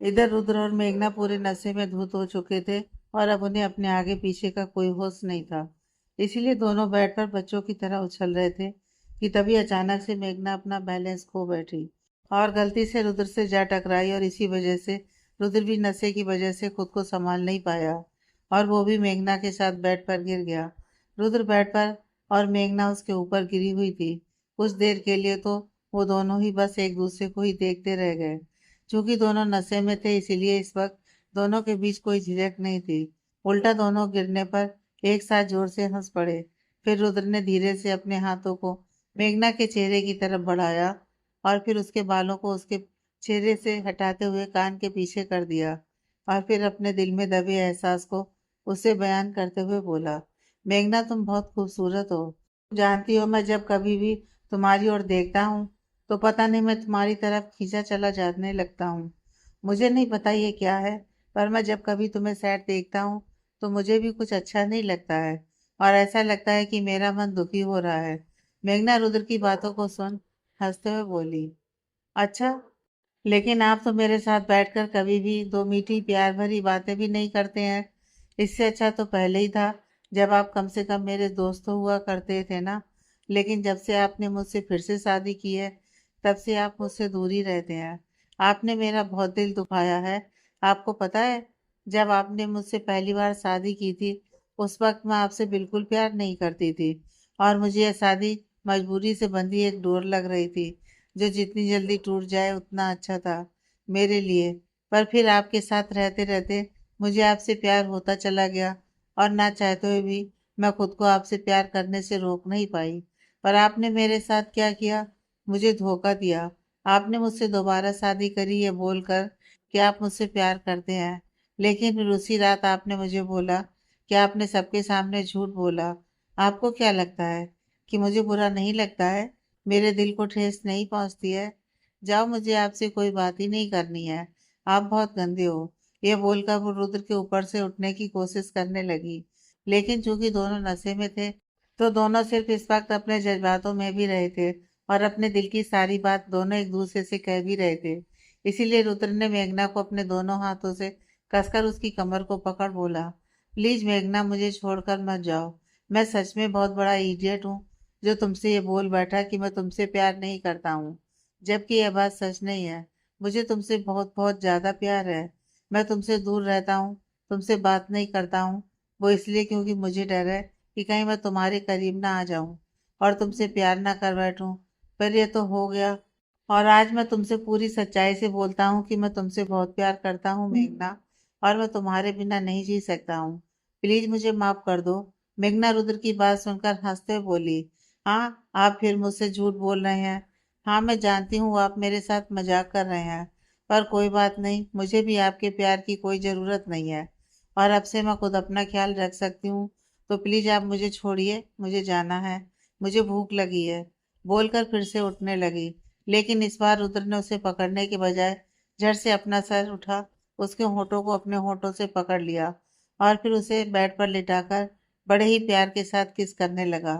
इधर रुद्र और मेघना पूरे नशे में धुत हो चुके थे और अब उन्हें अपने आगे पीछे का कोई होश नहीं था। इसीलिए दोनों बेड पर बच्चों की तरह उछल रहे थे कि तभी अचानक से मेघना अपना बैलेंस खो बैठी और गलती से रुद्र से जा टकराई। और इसी वजह से रुद्र भी नशे की वजह से खुद को संभाल नहीं पाया और वो भी मेघना के साथ बेड पर गिर गया। रुद्र बेड पर और मेघना उसके ऊपर गिरी हुई थी। कुछ देर के लिए तो वो दोनों ही बस एक दूसरे को ही देखते रह गए। चूंकि दोनों नशे में थे इसीलिए इस वक्त दोनों के बीच कोई झिझक नहीं थी। उल्टा दोनों गिरने पर एक साथ जोर से हंस पड़े। फिर रुद्र ने धीरे से अपने हाथों को मेघना के चेहरे की तरफ बढ़ाया और फिर उसके बालों को उसके चेहरे से हटाते हुए कान के पीछे कर दिया और फिर अपने दिल में दबे एहसास को उससे बयान करते हुए बोला, मेघना तुम बहुत खूबसूरत हो। जानती हो मैं जब कभी भी तुम्हारी ओर देखता हूँ तो पता नहीं मैं तुम्हारी तरफ खींचा चला जाने लगता हूँ। मुझे नहीं पता ये क्या है, पर मैं जब कभी तुम्हें सैड देखता हूँ तो मुझे भी कुछ अच्छा नहीं लगता है और ऐसा लगता है कि मेरा मन दुखी हो रहा है। मेघना रुद्र की बातों को सुन हंसते हुए बोली, अच्छा, लेकिन आप तो मेरे साथ बैठकर कभी भी दो मीठी प्यार भरी बातें भी नहीं करते हैं। इससे अच्छा तो पहले ही था जब आप कम से कम मेरे दोस्त तो हुआ करते थे ना। लेकिन जब से आपने मुझसे फिर से शादी की है तब से आप मुझसे दूर ही रहते हैं। आपने मेरा बहुत दिल दुखाया है। आपको पता है, जब आपने मुझसे पहली बार शादी की थी उस वक्त मैं आपसे बिल्कुल प्यार नहीं करती थी और मुझे यह शादी मजबूरी से बंधी एक डोर लग रही थी जो जितनी जल्दी टूट जाए उतना अच्छा था मेरे लिए। पर फिर आपके साथ रहते रहते मुझे आपसे प्यार होता चला गया और ना चाहते हुए भी मैं खुद को आपसे प्यार करने से रोक नहीं पाई। पर आपने मेरे साथ क्या किया, मुझे धोखा दिया। आपने मुझसे दोबारा शादी करी ये बोलकर कि आप मुझसे प्यार करते हैं, लेकिन फिर उसी रात आपने मुझे बोला कि आपने सबके सामने झूठ बोला। आपको क्या लगता है कि मुझे बुरा नहीं लगता है? मेरे दिल को ठेस नहीं पहुंचती है? जाओ, मुझे आपसे कोई बात ही नहीं करनी है। आप बहुत गंदे हो। ये बोलकर वो रुद्र के ऊपर से उठने की कोशिश करने लगी, लेकिन चूंकि दोनों नशे में थे तो दोनों सिर्फ इस वक्त अपने जज्बातों में भी रहे थे और अपने दिल की सारी बात दोनों एक दूसरे से कह भी रहे थे। इसीलिए रुद्र ने मेघना को अपने दोनों हाथों से कसकर उसकी कमर को पकड़ बोला, प्लीज मेघना, मुझे छोड़कर मत जाओ। मैं सच में बहुत बड़ा इडियट हूँ जो तुमसे ये बोल बैठा कि मैं तुमसे प्यार नहीं करता हूँ, जबकि यह बात सच नहीं है। मुझे तुमसे बहुत बहुत ज्यादा प्यार है। मैं तुमसे दूर रहता हूँ, तुमसे बात नहीं करता हूँ, वो इसलिए क्योंकि मुझे डर है कि कहीं मैं तुम्हारे करीब ना आ जाऊं और तुमसे प्यार ना कर बैठूं। पर ये तो हो गया और आज मैं तुमसे पूरी सच्चाई से बोलता हूँ कि मैं तुमसे बहुत प्यार करता हूँ मेघना, और मैं तुम्हारे बिना नहीं जी सकता हूँ। प्लीज मुझे माफ कर दो। मेघना रुद्र की बात सुनकर हंसते हुए बोली, हाँ, आप फिर मुझसे झूठ बोल रहे हैं। हाँ, मैं जानती हूँ आप मेरे साथ मजाक कर रहे हैं, पर कोई बात नहीं, मुझे भी आपके प्यार की कोई ज़रूरत नहीं है और अब से मैं खुद अपना ख्याल रख सकती हूँ। तो प्लीज आप मुझे छोड़िए, मुझे जाना है, मुझे भूख लगी है। बोलकर फिर से उठने लगी, लेकिन इस बार रुद्र ने उसे पकड़ने के बजाय झट से अपना सर उठा उसके होठों को अपने होठों से पकड़ लिया और फिर उसे बेड पर लिटाकर बड़े ही प्यार के साथ किस करने लगा।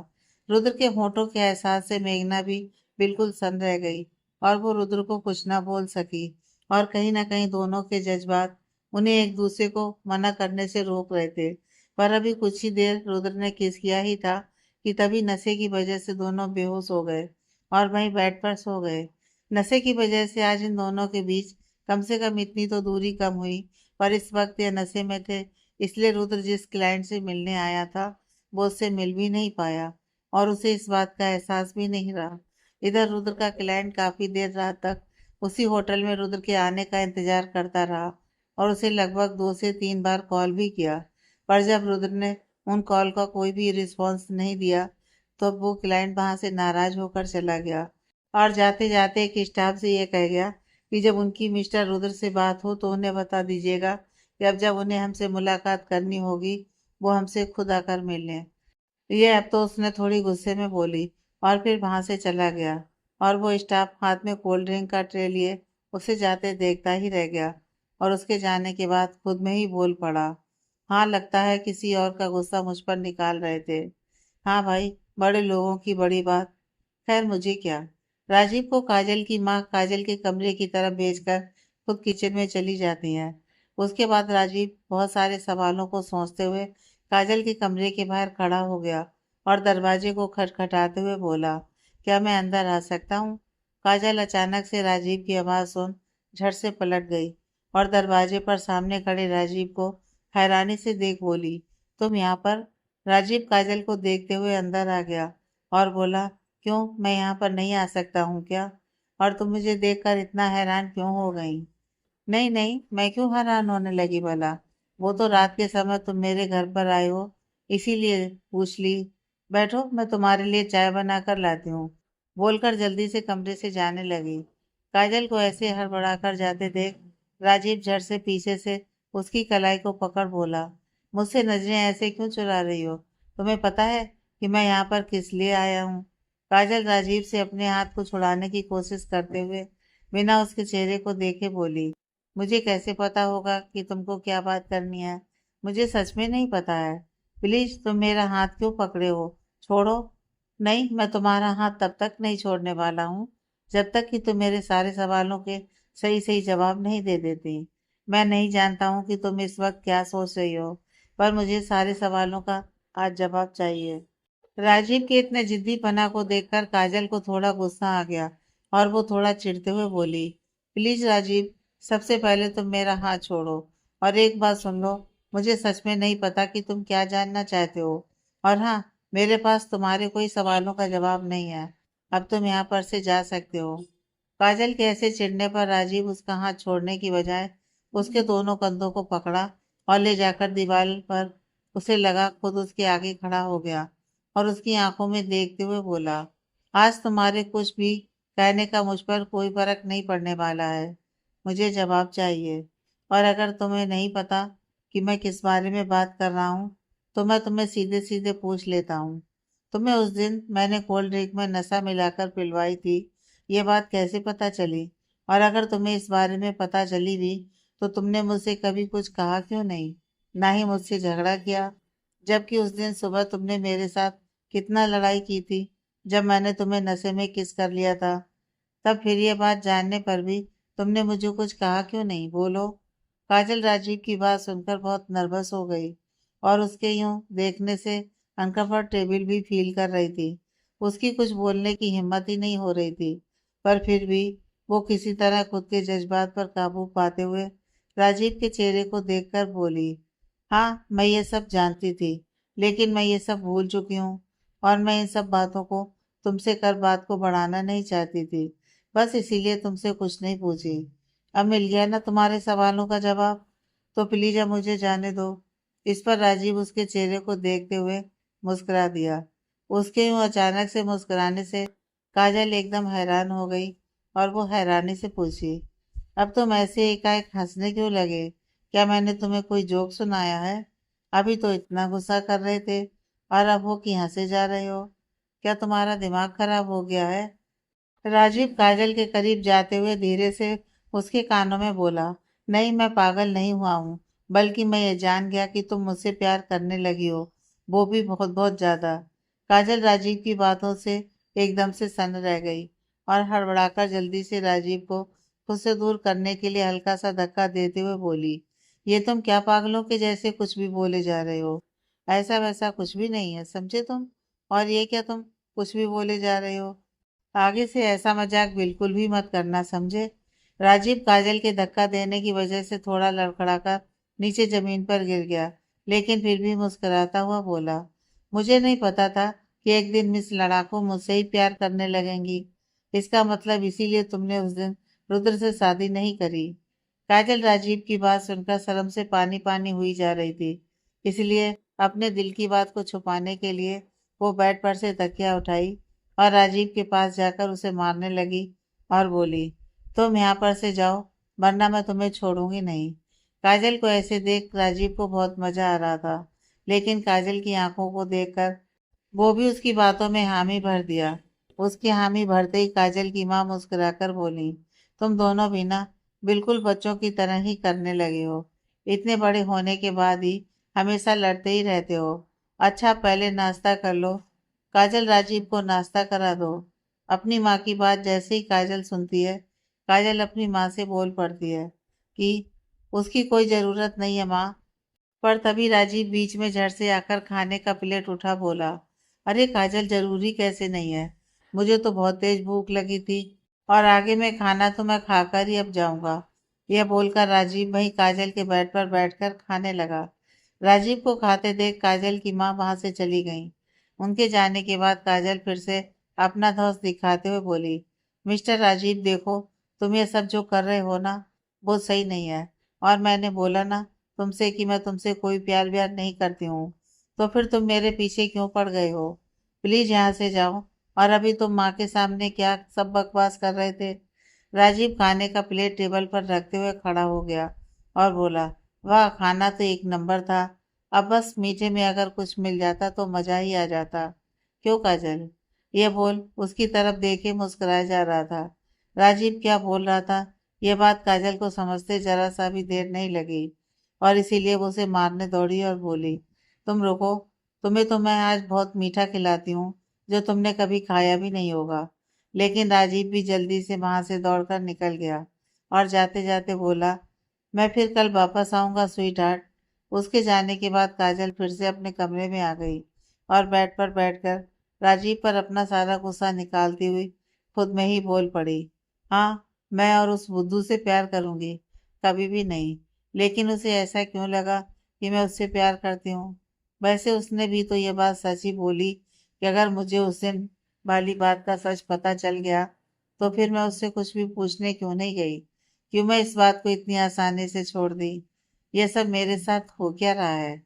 रुद्र के होठों के एहसास से मेघना भी बिल्कुल सन रह गई और वो रुद्र को कुछ ना बोल सकी। और कहीं ना कहीं दोनों के जज्बात उन्हें एक दूसरे को मना करने से रोक रहे थे। पर अभी कुछ ही देर रुद्र ने किस किया ही था कि तभी नशे की वजह से दोनों बेहोश हो गए और वहीं बेड पर सो गए। नशे की वजह से आज इन दोनों के बीच कम से कम इतनी तो दूरी कम हुई, पर इस वक्त ये नशे में थे इसलिए रुद्र जिस क्लाइंट से मिलने आया था वो उससे मिल भी नहीं पाया और उसे इस बात का एहसास भी नहीं रहा। इधर रुद्र का क्लाइंट काफी देर रात तक उसी होटल में रुद्र के आने का इंतजार करता रहा और उसे लगभग 2 से 3 बार कॉल भी किया। पर जब रुद्र ने उन कॉल का कोई भी रिस्पॉन्स नहीं दिया तो वो क्लाइंट वहां से नाराज होकर चला गया और जाते जाते एक स्टाफ से ये कह गया कि जब उनकी मिस्टर रुद्र से बात हो तो उन्हें बता दीजिएगा कि अब जब उन्हें हमसे मुलाकात करनी होगी वो हमसे खुद आकर मिल लें। ये अब तो उसने थोड़ी गुस्से में बोली और फिर वहां से चला गया और वो स्टाफ हाथ में कोल्ड ड्रिंक का ट्रे लिए उसे जाते देखता ही रह गया और उसके जाने के बाद खुद में ही बोल पड़ा, हाँ, लगता है किसी और का गुस्सा मुझ पर निकाल रहे थे। हाँ भाई, बड़े लोगों की बड़ी बात। खैर मुझे क्या। राजीव को काजल की माँ काजल के कमरे की तरफ भेजकर खुद किचन में चली जाती हैं। उसके बाद राजीव बहुत सारे सवालों को सोचते हुए काजल के कमरे के बाहर खड़ा हो गया और दरवाजे को खटखटाते हुए बोला, क्या मैं अंदर आ सकता हूँ? काजल अचानक से राजीव की आवाज़ सुन झट से पलट गई और दरवाजे पर सामने खड़े राजीव को हैरानी से देख बोली, तुम यहाँ पर? राजीव काजल को देखते हुए अंदर आ गया और बोला, क्यों, मैं यहाँ पर नहीं आ सकता हूँ क्या? और तुम मुझे देखकर इतना हैरान क्यों हो गई? नहीं नहीं, मैं क्यों हैरान होने लगी भला? वो तो रात के समय तुम मेरे घर पर आए हो, इसीलिए पूछ ली। बैठो, मैं तुम्हारे लिए चाय बना कर लाती हूँ, बोलकर जल्दी से कमरे से जाने लगी। काजल को ऐसे हड़बड़ाकर जाते देख राजीव झट से पीछे से उसकी कलाई को पकड़ बोला, मुझसे नजरें ऐसे क्यों चुरा रही हो? तुम्हें पता है कि मैं यहाँ पर किस लिए आया हूँ? काजल राजीव से अपने हाथ को छुड़ाने की कोशिश करते हुए बिना उसके चेहरे को देखे बोली, मुझे कैसे पता होगा कि तुमको क्या बात करनी है? मुझे सच में नहीं पता है। प्लीज तुम मेरा हाथ क्यों पकड़े हो? छोड़ो। नहीं, मैं तुम्हारा हाथ तब तक नहीं छोड़ने वाला हूँ जब तक कि तुम मेरे सारे सवालों के सही सही जवाब नहीं दे देती। मैं नहीं जानता हूँ कि तुम इस वक्त क्या सोच रही हो, पर मुझे सारे सवालों का आज जवाब चाहिए। राजीव के इतने जिद्दीपना को देखकर काजल को थोड़ा गुस्सा आ गया और वो थोड़ा चिढ़ते हुए बोली, प्लीज राजीव, सबसे पहले तुम मेरा हाथ छोड़ो और एक बात सुन लो, मुझे सच में नहीं पता कि तुम क्या जानना चाहते हो। और हाँ, मेरे पास तुम्हारे कोई सवालों का जवाब नहीं है। अब तुम यहाँ पर से जा सकते हो। काजल के ऐसे चिढ़ने पर राजीव उसका हाथ छोड़ने की बजाय उसके दोनों कंधों को पकड़ा और ले जाकर दीवार पर उसे लगा खुद उसके आगे खड़ा हो गया और उसकी आंखों में देखते हुए बोला, आज तुम्हारे कुछ भी कहने का मुझ पर कोई फर्क नहीं पड़ने वाला है। मुझे जवाब चाहिए। और अगर तुम्हें नहीं पता कि मैं किस बारे में बात कर रहा हूँ तो मैं तुम्हें सीधे सीधे पूछ लेता हूँ, तुम्हें उस दिन मैंने कोल्ड ड्रिंक में नशा मिलाकर पिलवाई थी, ये बात कैसे पता चली? और अगर तुम्हें इस बारे में पता चली भी तो तुमने मुझसे कभी कुछ कहा क्यों नहीं, ना ही मुझसे झगड़ा किया? जबकि उस दिन सुबह तुमने मेरे साथ कितना लड़ाई की थी जब मैंने तुम्हें नशे में किस कर लिया था। तब फिर ये बात जानने पर भी तुमने मुझे कुछ कहा क्यों नहीं, बोलो। काजल राजीव की बात सुनकर बहुत नर्वस हो गई और उसके यूं देखने से अनकंफर्टेबल भी फील कर रही थी। उसकी कुछ बोलने की हिम्मत ही नहीं हो रही थी, पर फिर भी वो किसी तरह खुद के जज्बात पर काबू पाते हुए राजीव के चेहरे को देखकर बोली, हाँ, मैं ये सब जानती थी, लेकिन मैं ये सब भूल चुकी हूँ और मैं इन सब बातों को तुमसे कर बात को बढ़ाना नहीं चाहती थी, बस इसीलिए तुमसे कुछ नहीं पूछी। अब मिल गया ना तुम्हारे सवालों का जवाब, तो प्लीज अब मुझे जाने दो। इस पर राजीव उसके चेहरे को देखते हुए मुस्कुरा दिया। उसके यूं अचानक से मुस्कुराने से काजल एकदम हैरान हो गई और वो हैरानी से पूछी, अब तुम ऐसे एकाएक हंसने क्यों लगे? क्या मैंने तुम्हें कोई जोक सुनाया है? अभी तो इतना गुस्सा कर रहे थे और अब हो कि हंसे जा रहे हो। क्या तुम्हारा दिमाग खराब हो गया है? राजीव काजल के करीब जाते हुए धीरे से उसके कानों में बोला, नहीं, मैं पागल नहीं हुआ हूँ, बल्कि मैं ये जान गया कि तुम मुझसे प्यार करने लगी हो, वो भी बहुत बहुत ज्यादा। काजल राजीव की बातों से एकदम से सन्न रह गई और हड़बड़ाकर जल्दी से राजीव को खुद से दूर करने के लिए हल्का सा धक्का देते हुए बोली, ये तुम क्या पागलों के जैसे कुछ भी बोले जा रहे हो? ऐसा वैसा कुछ भी नहीं है, समझे तुम? और ये क्या तुम कुछ भी बोले जा रहे हो? आगे से ऐसा मजाक बिल्कुल भी मत करना, समझे? राजीव काजल के धक्का देने की वजह से थोड़ा लड़खड़ाकर नीचे जमीन पर गिर गया, लेकिन फिर भी मुस्कुराता हुआ बोला, मुझे नहीं पता था कि एक दिन मिस लड़ाकू मुझसे ही प्यार करने लगेंगी। इसका मतलब इसीलिए तुमने उस दिन रुद्र से शादी नहीं करी? काजल राजीव की बात सुनकर शर्म से पानी पानी हुई जा रही थी, इसलिए अपने दिल की बात को छुपाने के लिए वो बेड पर से तकिया उठाई और राजीव के पास जाकर उसे मारने लगी और बोली, तुम यहाँ पर से जाओ, वरना मैं तुम्हें छोड़ूंगी नहीं। काजल को ऐसे देख राजीव को बहुत मजा आ रहा था, लेकिन काजल की आंखों को देखकर वो भी उसकी बातों में हामी भर दिया। उसकी हामी भरते ही काजल की माँ मुस्कुराकर बोली, तुम दोनों भी ना बिल्कुल बच्चों की तरह ही करने लगे हो। इतने बड़े होने के बाद ही हमेशा लड़ते ही रहते हो। अच्छा, पहले नाश्ता कर लो। काजल, राजीव को नाश्ता करा दो। अपनी माँ की बात जैसे ही काजल सुनती है, काजल अपनी माँ से बोल पड़ती है कि उसकी कोई ज़रूरत नहीं है माँ। पर तभी राजीव बीच में झट से आकर खाने का प्लेट उठा बोला, अरे काजल, जरूरी कैसे नहीं है? मुझे तो बहुत तेज भूख लगी थी और आगे में खाना तो मैं खाकर ही अब जाऊंगा। यह बोलकर राजीव वहीं काजल के बेड पर बैठकर खाने लगा। राजीव को खाते देख काजल की माँ वहां से चली गई। उनके जाने के बाद काजल फिर से अपना धौंस दिखाते हुए बोली, मिस्टर राजीव देखो, तुम ये सब जो कर रहे हो ना, वो सही नहीं है। और मैंने बोला ना तुमसे कि मैं तुमसे कोई प्यार व्यार नहीं करती हूँ, तो फिर तुम मेरे पीछे क्यों पड़ गए हो? प्लीज यहाँ से जाओ। और अभी तुम माँ के सामने क्या सब बकवास कर रहे थे? राजीव खाने का प्लेट टेबल पर रखते हुए खड़ा हो गया और बोला, वाह, खाना तो एक नंबर था। अब बस मीठे में अगर कुछ मिल जाता तो मजा ही आ जाता। क्यों काजल? ये बोल उसकी तरफ देखे मुस्कुराया जा रहा था। राजीव क्या बोल रहा था, ये बात काजल को समझते जरा सा भी देर नहीं लगी और इसीलिए वो उसे मारने दौड़ी और बोली, तुम रुको, तुम्हें तो मैं आज बहुत मीठा खिलाती हूँ जो तुमने कभी खाया भी नहीं होगा। लेकिन राजीव भी जल्दी से वहां से दौड़कर निकल गया और जाते जाते बोला, मैं फिर कल वापस आऊंगा स्वीट हार्ट। उसके जाने के बाद काजल फिर से अपने कमरे में आ गई और बेड पर बैठकर राजीव पर अपना सारा गुस्सा निकालती हुई खुद में ही बोल पड़ी, हाँ, मैं और उस बुद्धू से प्यार करूंगी? कभी भी नहीं। लेकिन उसे ऐसा क्यों लगा कि मैं उससे प्यार करती हूँ? वैसे उसने भी तो ये बात सच ही बोली कि अगर मुझे उस दिन वाली बात का सच पता चल गया तो फिर मैं उससे कुछ भी पूछने क्यों नहीं गई? क्यों मैं इस बात को इतनी आसानी से छोड़ दी? ये सब मेरे साथ हो क्या रहा है?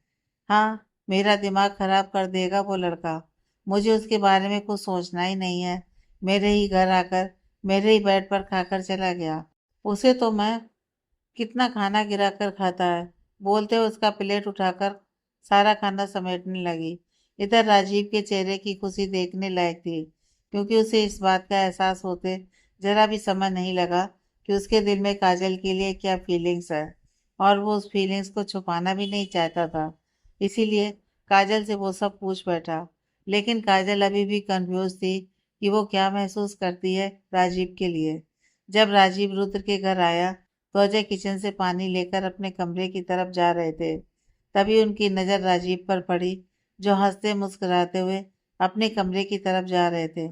हाँ, मेरा दिमाग खराब कर देगा वो लड़का। मुझे उसके बारे में कुछ सोचना ही नहीं है। मेरे ही घर आकर मेरे ही बेड पर खाकर चला गया। उसे तो मैं कितना खाना गिराकर खाता है। बोलते हुए उसका प्लेट उठाकर सारा खाना समेटने लगी। इधर राजीव के चेहरे की खुशी देखने लायक थी, क्योंकि उसे इस बात का एहसास होते जरा भी समय नहीं लगा कि उसके दिल में काजल के लिए क्या फीलिंग्स है, और वो उस फीलिंग्स को छुपाना भी नहीं चाहता था। इसीलिए काजल से वो सब पूछ बैठा। लेकिन काजल अभी भी कंफ्यूज थी कि वो क्या महसूस करती है राजीव के लिए। जब राजीव रुद्र के घर आया तो अजय किचन से पानी लेकर अपने कमरे की तरफ जा रहे थे। तभी उनकी नज़र राजीव पर पड़ी, जो हंसते मुस्कुराते हुए अपने कमरे की तरफ जा रहे थे।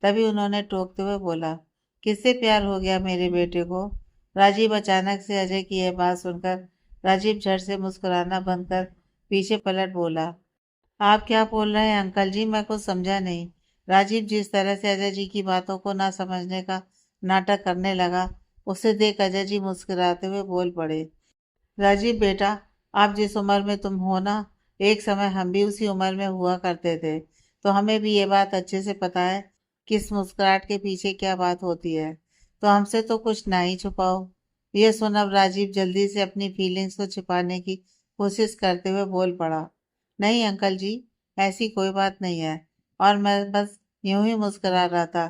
तभी उन्होंने टोकते हुए बोला, किससे प्यार हो गया मेरे बेटे को? राजीव अचानक से अजय की यह बात सुनकर राजीव झट से मुस्कुराना बंद कर पीछे पलट बोला, आप क्या बोल रहे हैं अंकल जी? मैं कुछ समझा नहीं। राजीव जिस तरह से अजय जी की बातों को ना समझने का नाटक करने लगा, उसे देख अजय जी मुस्कुराते हुए बोल पड़े, राजीव बेटा, आप जिस उम्र में तुम हो ना, एक समय हम भी उसी उम्र में हुआ करते थे, तो हमें भी ये बात अच्छे से पता है कि इस मुस्कुराहट के पीछे क्या बात होती है। तो हमसे तो कुछ ना ही छुपाओ। ये सुन अब राजीव जल्दी से अपनी फीलिंग्स को छिपाने की कोशिश करते हुए बोल पड़ा, नहीं अंकल जी, ऐसी कोई बात नहीं है, और मैं बस यूं ही मुस्कुरा रहा था।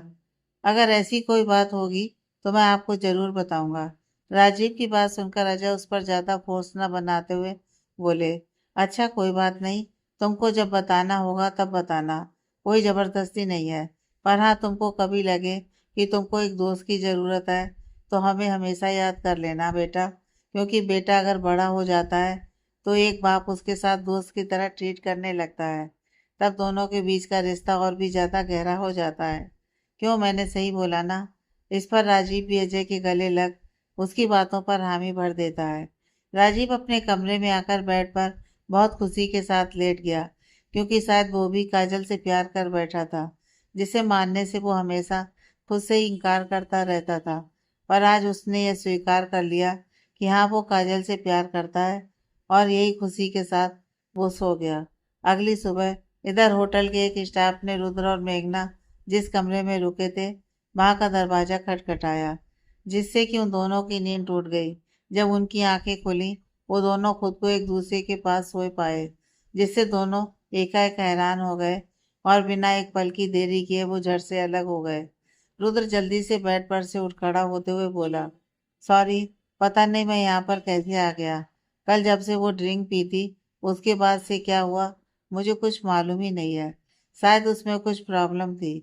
अगर ऐसी कोई बात होगी तो मैं आपको जरूर बताऊंगा। राजीव की बात सुनकर अजय उस पर ज्यादा फोर्स न बनाते हुए बोले, अच्छा कोई बात नहीं, तुमको जब बताना होगा तब बताना, कोई जबरदस्ती नहीं है। पर हाँ, तुमको कभी लगे कि तुमको एक दोस्त की जरूरत है तो हमें हमेशा याद कर लेना बेटा, क्योंकि बेटा अगर बड़ा हो जाता है तो एक बाप उसके साथ दोस्त की तरह ट्रीट करने लगता है। तब दोनों के बीच का रिश्ता और भी ज्यादा गहरा हो जाता है। क्यों, मैंने सही बोला ना? इस पर राजीव भी अजय के गले लग उसकी बातों पर हामी भर देता है। राजीव अपने कमरे में आकर बेड पर बहुत खुशी के साथ लेट गया, क्योंकि शायद वो भी काजल से प्यार कर बैठा था, जिसे मानने से वो हमेशा खुद से ही इनकार करता रहता था। पर आज उसने यह स्वीकार कर लिया कि हाँ, वो काजल से प्यार करता है, और यही खुशी के साथ वो सो गया। अगली सुबह इधर होटल के एक स्टाफ ने रुद्र और मेघना जिस कमरे में रुके थे वहां का दरवाजा खटखटाया, जिससे कि उन दोनों की नींद टूट गई। जब उनकी आंखें खुली, वो दोनों खुद को एक दूसरे के पास सोए पाए, जिससे दोनों एकाएक हैरान हो गए और बिना एक पल की देरी किए वो झट से अलग हो गए। रुद्र जल्दी से बेड पर से उठ खड़ा होते हुए बोला, सॉरी, पता नहीं मैं यहाँ पर कैसे आ गया। कल जब से वो ड्रिंक पी थी उसके बाद से क्या हुआ मुझे कुछ मालूम ही नहीं है। शायद उसमें कुछ प्रॉब्लम थी।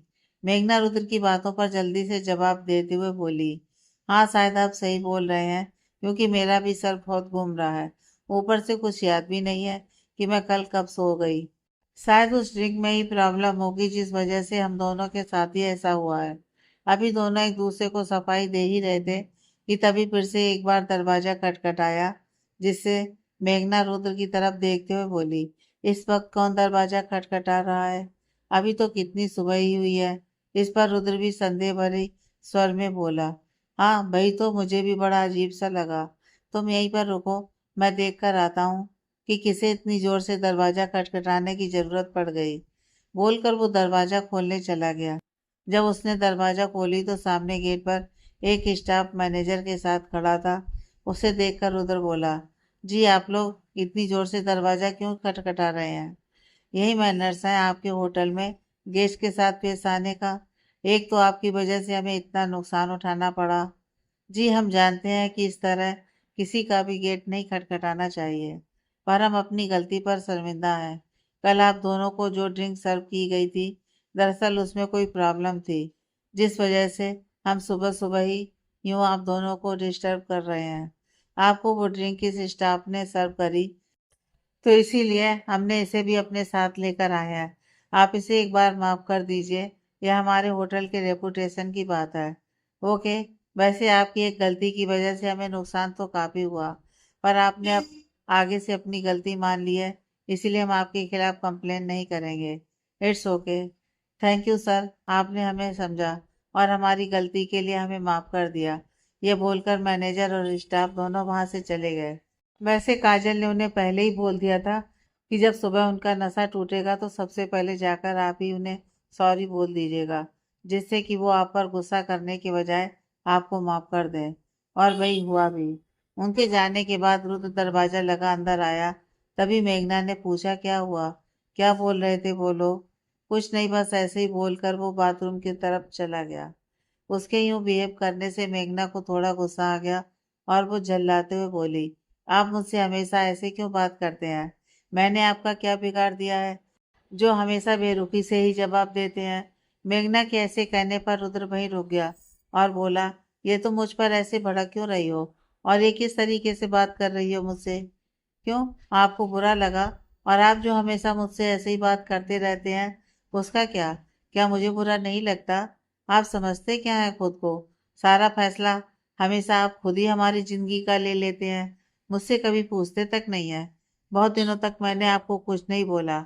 मेघना रुद्र की बातों पर जल्दी से जवाब देते हुए बोली, हाँ, शायद आप सही बोल रहे हैं, क्योंकि मेरा भी सर बहुत घूम रहा है। ऊपर से कुछ याद भी नहीं है कि मैं कल कब सो गई। शायद उस ड्रिंक में ही प्रॉब्लम होगी, जिस वजह से हम दोनों के साथ ही ऐसा हुआ है। अभी दोनों एक दूसरे को सफाई दे ही रहे थे कि तभी फिर से एक बार दरवाजा खटखटाया, जिससे मेघना रुद्र की तरफ देखते हुए बोली, इस वक्त कौन दरवाजा खटखटा रहा है? अभी तो कितनी सुबह ही हुई है। इस पर रुद्र भी संदेह भरे स्वर में बोला, हाँ भाई, तो मुझे भी बड़ा अजीब सा लगा। तुम यहीं पर रुको, मैं देख कर आता हूँ कि किसे इतनी जोर से दरवाजा खटखटाने की जरूरत पड़ गई। बोलकर वो दरवाजा खोलने चला गया। जब उसने दरवाजा खोली तो सामने गेट पर एक स्टाफ मैनेजर के साथ खड़ा था। उसे देखकर रुद्र बोला, जी आप लोग इतनी जोर से दरवाजा क्यों खटखटा रहे हैं? यही मैनर्स है आपके होटल में गेस्ट के साथ पेश आने का। एक तो आपकी वजह से हमें इतना नुकसान उठाना पड़ा। जी हम जानते हैं कि इस तरह किसी का भी गेट नहीं खटखटाना चाहिए, पर हम अपनी गलती पर शर्मिंदा हैं। कल आप दोनों को जो ड्रिंक सर्व की गई थी, दरअसल उसमें कोई प्रॉब्लम थी, जिस वजह से हम सुबह सुबह ही यूं आप दोनों को डिस्टर्ब कर रहे हैं। आपको वो ड्रिंक किस स्टाफ ने सर्व करी, तो इसीलिए हमने इसे भी अपने साथ लेकर आए हैं। आप इसे एक बार माफ कर दीजिए, यह हमारे होटल के रेपुटेशन की बात है। ओके, वैसे आपकी एक गलती की वजह से हमें नुकसान तो काफ़ी हुआ, पर आपने अब आगे से अपनी गलती मान ली है, इसीलिए हम आपके खिलाफ कंप्लेन नहीं करेंगे। It's okay. Thank you sir, आपने हमें समझा और हमारी गलती के लिए हमें माफ़ कर दिया। ये बोलकर मैनेजर और स्टाफ दोनों वहाँ से चले गए। वैसे काजल ने उन्हें पहले ही बोल दिया था कि जब सुबह उनका नशा टूटेगा तो सबसे पहले जाकर आप ही उन्हें सॉरी बोल दीजिएगा, जिससे कि वो आप पर गुस्सा करने के बजाय आपको माफ कर दें। और वही हुआ भी। उनके जाने के बाद रुद्र दरवाजा लगा अंदर आया। तभी मेघना ने पूछा, क्या हुआ? क्या बोल रहे थे वो लोग? कुछ नहीं, बस ऐसे ही बोलकर वो बाथरूम की तरफ चला गया। उसके यूं बिहेव करने से मेघना को थोड़ा गुस्सा आ गया और वो झल्लाते हुए बोली, आप मुझसे हमेशा ऐसे क्यों बात करते हैं? मैंने आपका क्या बिगाड़ दिया है जो हमेशा बेरुखी से ही जवाब देते हैं? मेघना के ऐसे कहने पर रुद्र वहीं रुक गया और बोला, ये तो मुझ पर ऐसे भड़क क्यों रही हो और ये किस तरीके से बात कर रही हो मुझसे? क्यों, आपको बुरा लगा? और आप जो हमेशा मुझसे ऐसे ही बात करते रहते हैं, उसका क्या? क्या मुझे बुरा नहीं लगता? आप समझते क्या है खुद को? सारा फैसला हमेशा आप खुद ही हमारी जिंदगी का ले लेते हैं, मुझसे कभी पूछते तक नहीं है। बहुत दिनों तक मैंने आपको कुछ नहीं बोला,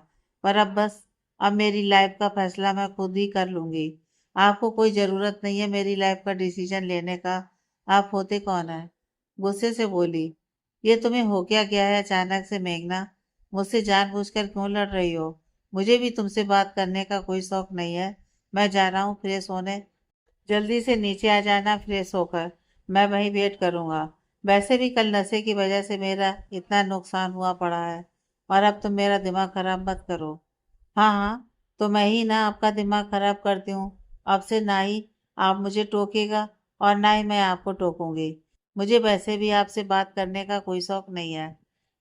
पर अब बस, अब मेरी लाइफ का फैसला मैं खुद ही कर लूंगी। आपको कोई ज़रूरत नहीं है मेरी लाइफ का डिसीजन लेने का। आप होते कौन है? गुस्से से बोली, ये तुम्हें हो क्या गया है अचानक से मेघना? मुझसे जानबूझकर क्यों लड़ रही हो? मुझे भी तुमसे बात करने का कोई शौक नहीं है। मैं जा रहा हूँ फ्रेश होने। जल्दी से नीचे आ जाना फ्रेश होकर। मैं वहीं वेट करूँगा। वैसे भी कल नशे की वजह से मेरा इतना नुकसान हुआ पड़ा है, और अब तुम मेरा दिमाग खराब मत करो। हाँ हाँ, तो मैं ही ना आपका दिमाग खराब करती हूँ। अब से ना ही आप मुझे टोकेगा और ना ही मैं आपको टोकूंगी। मुझे वैसे भी आपसे बात करने का कोई शौक नहीं है।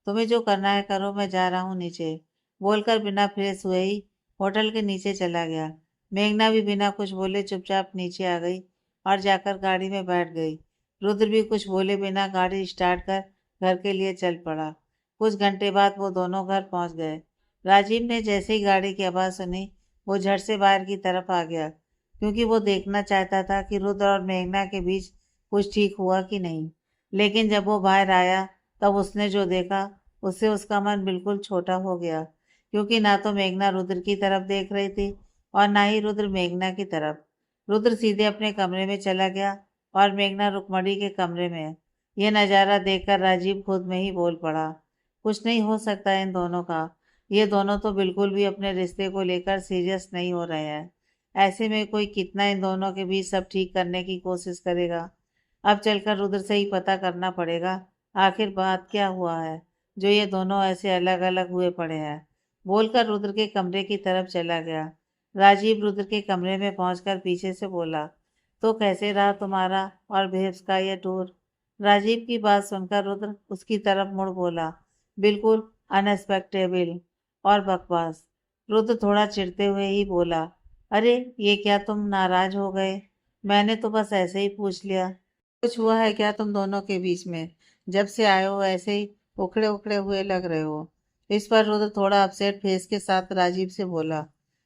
तुम्हें जो करना है करो, मैं जा रहा हूँ नीचे। बोलकर बिना फ्रेश हुए ही होटल के नीचे चला गया। मेघना भी बिना कुछ बोले चुपचाप नीचे आ गई और जाकर गाड़ी में बैठ गई। रुद्र भी कुछ बोले बिना गाड़ी स्टार्ट कर घर के लिए चल पड़ा। कुछ घंटे बाद वो दोनों घर पहुंच गए। राजीव ने जैसे ही गाड़ी की आवाज़ सुनी, वो झट से बाहर की तरफ आ गया, क्योंकि वो देखना चाहता था कि रुद्र और मेघना के बीच कुछ ठीक हुआ कि नहीं। लेकिन जब वो बाहर आया, तब उसने जो देखा, उससे उसका मन बिल्कुल छोटा हो गया, क्योंकि ना तो मेघना रुद्र की तरफ देख रही थी और ना ही रुद्र मेघना की तरफ। रुद्र सीधे अपने कमरे में चला गया और मेघना रुक्मणी के कमरे में। यह नज़ारा देखकर राजीव खुद में ही बोल पड़ा, कुछ नहीं हो सकता इन दोनों का। ये दोनों तो बिल्कुल भी अपने रिश्ते को लेकर सीरियस नहीं हो रहे हैं। ऐसे में कोई कितना इन दोनों के बीच सब ठीक करने की कोशिश करेगा। अब चलकर रुद्र से ही पता करना पड़ेगा, आखिर बात क्या हुआ है जो ये दोनों ऐसे अलग अलग हुए पड़े हैं। बोलकर रुद्र के कमरे की तरफ चला गया। राजीव रुद्र के कमरे में पहुंचकर पीछे से बोला, तो कैसे रहा तुम्हारा और भेब्स का ये टूर? राजीव की बात सुनकर रुद्र उसकी तरफ मुड़ बोला, बिल्कुल अनएक्सपेक्टेबल और बकवास। रुद्र थोड़ा चिढ़ते हुए ही बोला, अरे ये क्या तुम नाराज हो गए? मैंने तो बस ऐसे ही पूछ लिया। कुछ हुआ है क्या तुम दोनों के बीच में? जब से आए हो ऐसे ही उखड़े उखड़े हुए लग रहे हो। इस पर रुद्र थोड़ा अपसेट फेस के साथ राजीव से बोला,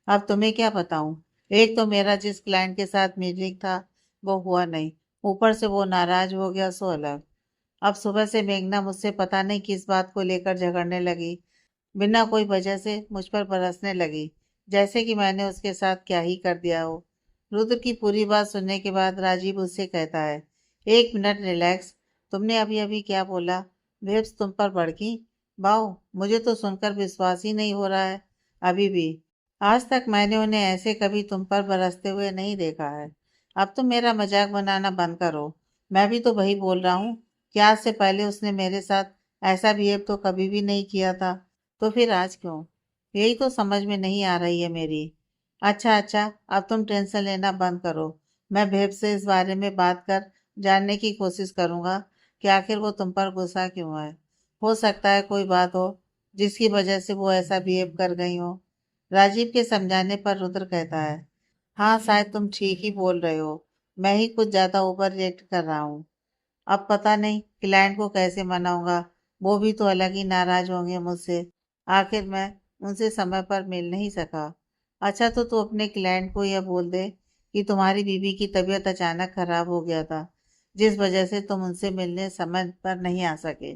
अब तुम्हें क्या बताऊं। एक तो मेरा जिस क्लाइंट के साथ मीटिंग था वो हुआ नहीं, ऊपर से वो नाराज हो गया सो अलग। अब सुबह से मेघना मुझसे पता नहीं किस बात को लेकर झगड़ने लगी, बिना कोई वजह से मुझ पर बरसने लगी, जैसे कि मैंने उसके साथ क्या ही कर दिया हो। रुद्र की पूरी बात सुनने के बाद राजीव उससे कहता है, एक मिनट रिलैक्स। तुमने अभी अभी क्या बोला? वेब्स तुम पर भड़की? वाओ, मुझे तो सुनकर विश्वास ही नहीं हो रहा है। अभी भी आज तक मैंने उन्हें ऐसे कभी तुम पर बरसते हुए नहीं देखा है। अब तो मेरा मजाक बनाना बंद करो। मैं भी तो वही बोल रहा हूँ कि आज से पहले उसने मेरे साथ ऐसा बिहेव तो कभी भी नहीं किया था, तो फिर आज क्यों? यही तो समझ में नहीं आ रही है मेरी। अच्छा अच्छा, अब तुम टेंशन लेना बंद करो। मैं भेब से इस बारे में बात कर जानने की कोशिश करूंगा कि आखिर वो तुम पर गुस्सा क्यों है। हो सकता है कोई बात हो जिसकी वजह से वो ऐसा बिहेव कर गई हो। राजीव के समझाने पर रुद्र कहता है, हाँ शायद तुम ठीक ही बोल रहे हो। मैं ही कुछ ज्यादा ओवर रिएक्ट कर रहा हूँ। अब पता नहीं क्लाइंट को कैसे मनाऊंगा, वो भी तो अलग ही नाराज होंगे मुझसे। आखिर मैं उनसे समय पर मिल नहीं सका। अच्छा तो तू अपने क्लाइंट को यह बोल दे कि तुम्हारी बीवी की तबीयत अचानक खराब हो गया था, जिस वजह से तुम उनसे मिलने समय पर नहीं आ सके।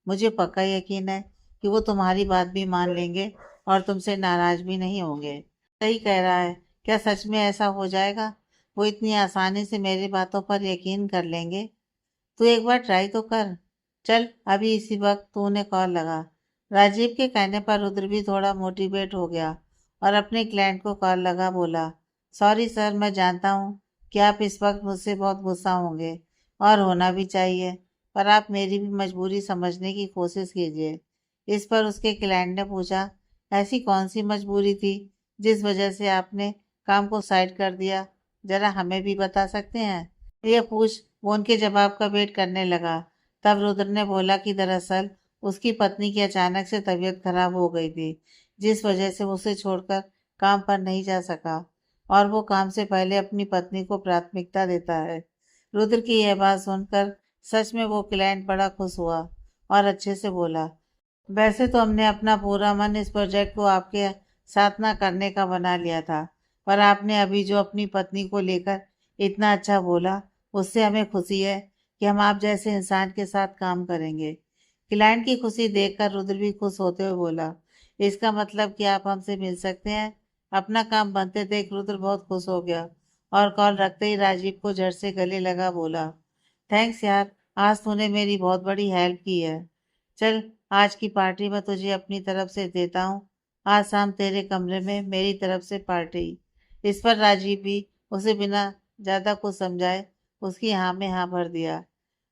मुझे पक्का यकीन है कि वो तुम्हारी बात भी मान लेंगे और तुमसे नाराज भी नहीं होंगे। सही कह रहा है। क्या सच में ऐसा हो जाएगा? वो इतनी आसानी से मेरी बातों पर यकीन कर लेंगे? तू एक बार ट्राई तो कर। चल अभी इसी वक्त तू उन्हें कॉल लगा। राजीव के कहने पर रुद्र भी थोड़ा मोटिवेट हो गया और अपने क्लाइंट को कॉल लगा बोला, सॉरी सर, मैं जानता हूँ कि आप इस वक्त मुझसे बहुत गुस्सा होंगे और होना भी चाहिए, पर आप मेरी भी मजबूरी समझने की कोशिश कीजिए। इस पर उसके क्लाइंट ने पूछा, ऐसी कौन सी मजबूरी थी जिस वजह से आपने काम को साइड कर दिया? जरा हमें भी बता सकते हैं? ये पूछ वो उनके जवाब का वेट करने लगा। तब रुद्र ने बोला कि दरअसल उसकी पत्नी की अचानक से तबीयत खराब हो गई थी, जिस वजह से वो उसे छोड़कर काम पर नहीं जा सका और वो काम से पहले अपनी पत्नी को प्राथमिकता देता है। रुद्र की यह बात सुनकर सच में वो क्लाइंट बड़ा खुश हुआ और अच्छे से बोला, वैसे तो हमने अपना पूरा मन इस प्रोजेक्ट को आपके साथ ना करने का बना लिया था, पर आपने अभी जो अपनी पत्नी को लेकर इतना अच्छा बोला, उससे हमें खुशी है कि हम आप जैसे इंसान के साथ काम करेंगे। क्लाइंट की खुशी देखकर रुद्र भी खुश होते हुए बोला, इसका मतलब कि आप हमसे मिल सकते हैं? अपना काम बनते देख रुद्र बहुत खुश हो गया और कॉल रखते ही राजीव को झट से गले लगा बोला, थैंक्स यार, आज तूने मेरी बहुत बड़ी हेल्प की है। चल, आज की पार्टी मैं तुझे अपनी तरफ से देता हूँ। आज शाम तेरे कमरे में मेरी तरफ से पार्टी। इस पर राजीव भी उसे बिना ज्यादा कुछ समझाए उसकी हाँ में हाँ भर दिया।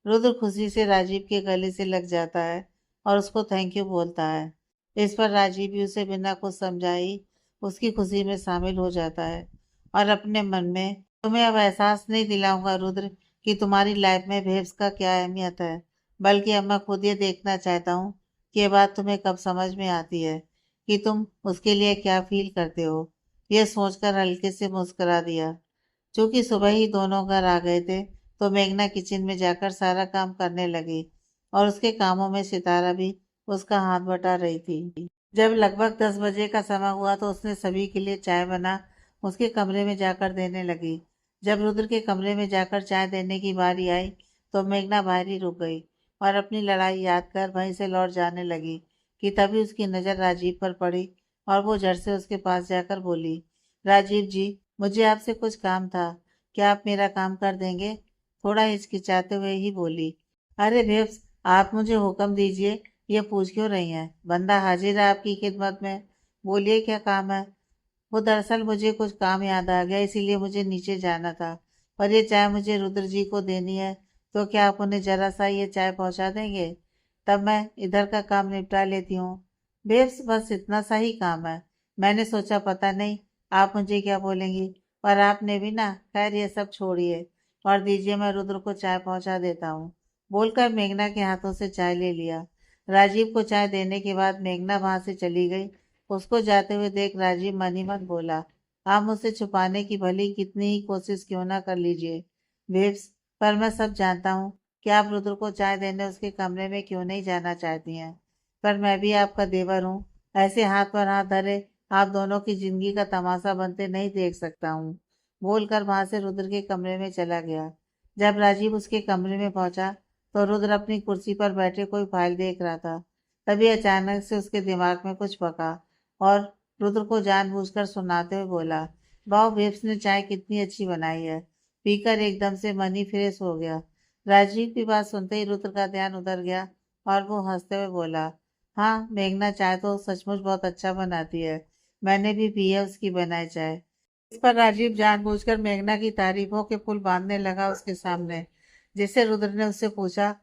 रुद्र खुशी से राजीव के गले से लग जाता है और उसको थैंक यू बोलता है। इस पर राजीव भी उसे बिना कुछ समझाए ही उसकी खुशी में शामिल हो जाता है और अपने मन में, तुम्हें अब एहसास नहीं दिलाऊंगा रुद्र कि तुम्हारी लाइफ में भेब्स का क्या अहमियत है, बल्कि अब मैं खुद ये देखना चाहता हूँ कि ये बात तुम्हें कब समझ में आती है कि तुम उसके लिए क्या फील करते हो। यह सोचकर हल्के से मुस्कुरा दिया। चूंकि सुबह ही दोनों घर आ गए थे, तो मेघना किचन में जाकर सारा काम करने लगी और उसके कामों में सितारा भी उसका हाथ बटा रही थी। जब लगभग 10 बजे का समय हुआ तो उसने सभी के लिए चाय बना उसके कमरे में जाकर देने लगी। जब रुद्र के कमरे में जाकर चाय देने की बारी आई तो मेघना बाहर ही रुक गई और अपनी लड़ाई याद कर वहीं से लौट जाने लगी कि तभी उसकी नज़र राजीव पर पड़ी और वो झट से उसके पास जाकर बोली, राजीव जी, मुझे आपसे कुछ काम था, क्या आप मेरा काम कर देंगे? थोड़ा हिचकिचाते हुए ही बोली, अरे भेप्स, आप मुझे हुक्म दीजिए, ये पूछ क्यों रही हैं? बंदा हाजिर है आपकी खिदमत में। बोलिए क्या काम है? वो दरअसल मुझे कुछ काम याद आ गया, इसीलिए मुझे नीचे जाना था, पर ये चाय मुझे रुद्र जी को देनी है, तो क्या आप उन्हें जरा सा ये चाय पहुंचा देंगे? तब मैं इधर का काम निपटा लेती हूँ। बेब्स, बस इतना सा ही काम है। मैंने सोचा पता नहीं आप मुझे क्या बोलेंगी, पर आपने भी ना, खैर ये सब छोड़िए और दीजिए, मैं रुद्र को चाय पहुंचा देता हूँ, बोलकर मेघना के हाथों से चाय ले लिया। राजीव को चाय देने के बाद मेघना वहां से चली गई। उसको जाते हुए देख राजीव मन ही मन बोला, आप मुझसे छुपाने की भली कितनी ही कोशिश क्यों ना कर लीजिए, वेव्स, पर मैं सब जानता हूँ कि आप रुद्र को चाय देने उसके कमरे में क्यों नहीं जाना चाहती हैं। पर मैं भी आपका देवर हूँ, ऐसे हाथ पर हाथ धरे आप दोनों की जिंदगी का तमाशा बनते नहीं देख सकता हूँ। बोलकर वहां से रुद्र के कमरे में चला गया। जब राजीव उसके कमरे में पहुंचा तो रुद्र अपनी कुर्सी पर बैठे कोई फाइल देख रहा था। तभी अचानक से उसके दिमाग में कुछ पका और रुद्र को जानबूझकर सुनाते हुए बोला, वाह बेब्स ने चाय कितनी अच्छी बनाई है। पीकर एकदम से मन ही फ्रेश हो गया। राजीव की बात सुनते ही रुद्र का ध्यान उधर गया और वो हंसते हुए बोला, हाँ मेघना चाय तो सचमुच बहुत अच्छा बनाती है, मैंने भी पी है उसकी बनाई चाय। इस पर राजीव जानबूझकर मेघना की तारीफों के पुल बांधने लगा उसके सामने, जिससे रुद्र ने उससे पूछा,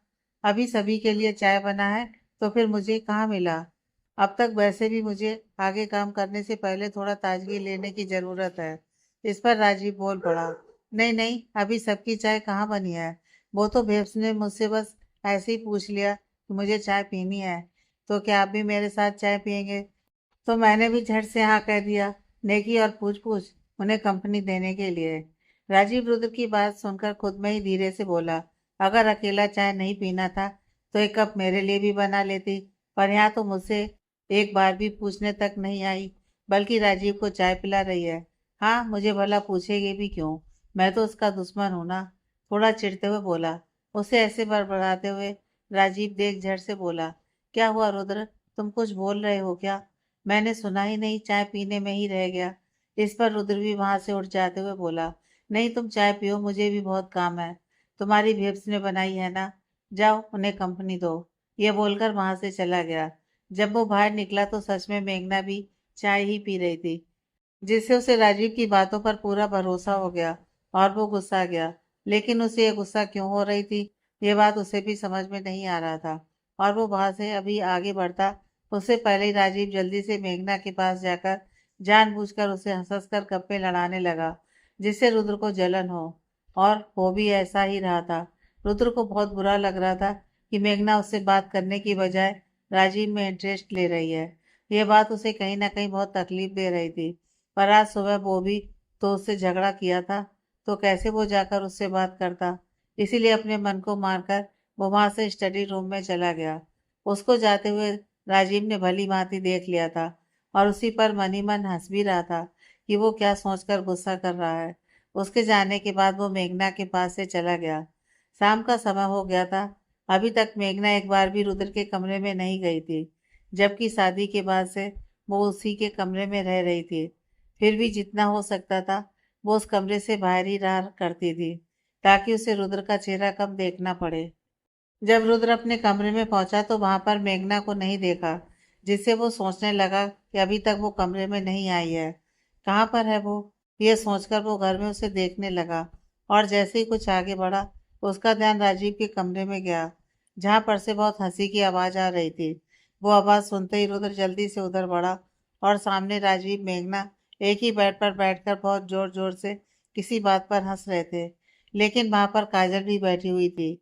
अभी सभी के लिए चाय बना है तो फिर मुझे कहाँ मिला। अब तक वैसे भी मुझे आगे काम करने से पहले थोड़ा ताजगी लेने की जरूरत है। इस पर राजीव बोल पड़ा, नहीं नहीं अभी सबकी चाय कहाँ बनी है, वो तो भेप्स ने मुझसे बस ऐसे ही पूछ लिया कि मुझे चाय पीनी है, तो क्या आप भी मेरे साथ चाय पियेंगे। तो मैंने भी झट से हाँ कह दिया, नेकी और पूछ पूछ उन्हें कंपनी देने के लिए। राजीव रुद्र की बात सुनकर खुद में ही धीरे से बोला, अगर अकेला चाय नहीं पीना था तो एक कप मेरे लिए भी बना लेती, पर यहाँ तो मुझसे एक बार भी पूछने तक नहीं आई, बल्कि राजीव को चाय पिला रही है। हाँ मुझे भला पूछेगी भी क्यों, मैं तो उसका दुश्मन हूं ना। थोड़ा चिढ़ते हुए बोला। उसे ऐसे बड़बड़ाते हुए राजीव देख झट से बोला, क्या हुआ रुद्र, तुम कुछ बोल रहे हो क्या, मैंने सुना ही नहीं, चाय पीने में ही रह गया। इस पर रुद्र भी वहां से उठ जाते हुए बोला, नहीं तुम चाय पियो, मुझे भी बहुत काम है, तुम्हारी भेप्स ने बनाई है ना, जाओ उन्हें कंपनी दो। ये बोलकर वहां से चला गया। जब वो बाहर निकला तो सच में मेघना भी चाय ही पी रही थी, जिससे उसे राजीव की बातों पर पूरा भरोसा हो गया और वो गुस्सा गया। लेकिन उसे ये गुस्सा क्यों हो रही थी, ये बात उसे भी समझ में नहीं आ रहा था। और वो वहां से अभी आगे बढ़ता उससे पहले ही राजीव जल्दी से मेघना के पास जाकर जानबूझकर उसे हंस कर गप्पे लड़ाने लगा, जिससे रुद्र को जलन हो। और हो भी ऐसा ही रहा था। रुद्र को बहुत बुरा लग रहा था कि मेघना उससे बात करने की बजाय राजीव में इंटरेस्ट ले रही है। यह बात उसे कहीं ना कहीं बहुत तकलीफ दे रही थी। पर आज सुबह वो भी तो उससे झगड़ा किया था, तो कैसे वो जाकर उससे बात करता। इसीलिए अपने मन को मारकर वो वहां से स्टडी रूम में चला गया। उसको जाते हुए राजीव ने भली भांति देख लिया था और उसी पर मन ही मन हंस भी रहा था कि वो क्या सोचकर गुस्सा कर रहा है। उसके जाने के बाद वो मेघना के पास से चला गया। शाम का समय हो गया था। अभी तक मेघना एक बार भी रुद्र के कमरे में नहीं गई थी, जबकि शादी के बाद से वो उसी के कमरे में रह रही थी। फिर भी जितना हो सकता था वो उस कमरे से बाहर ही रहा करती थी, ताकि उसे रुद्र का चेहरा कम देखना पड़े। जब रुद्र अपने कमरे में पहुंचा तो वहां पर मेघना को नहीं देखा, जिससे वो सोचने लगा कि अभी तक वो कमरे में नहीं आई है। कहाँ पर है वो, ये सोचकर वो घर में उसे देखने लगा। और जैसे ही कुछ आगे बढ़ा उसका ध्यान राजीव के कमरे में गया, जहां पर से बहुत हंसी की आवाज आ रही थी। वो आवाज सुनते ही रुद्र जल्दी से उधर बढ़ा और सामने राजीव मेघना एक ही बेड पर बैठकर बहुत जोर जोर से किसी बात पर हंस रहे थे। लेकिन वहां पर काजल भी बैठी हुई थी,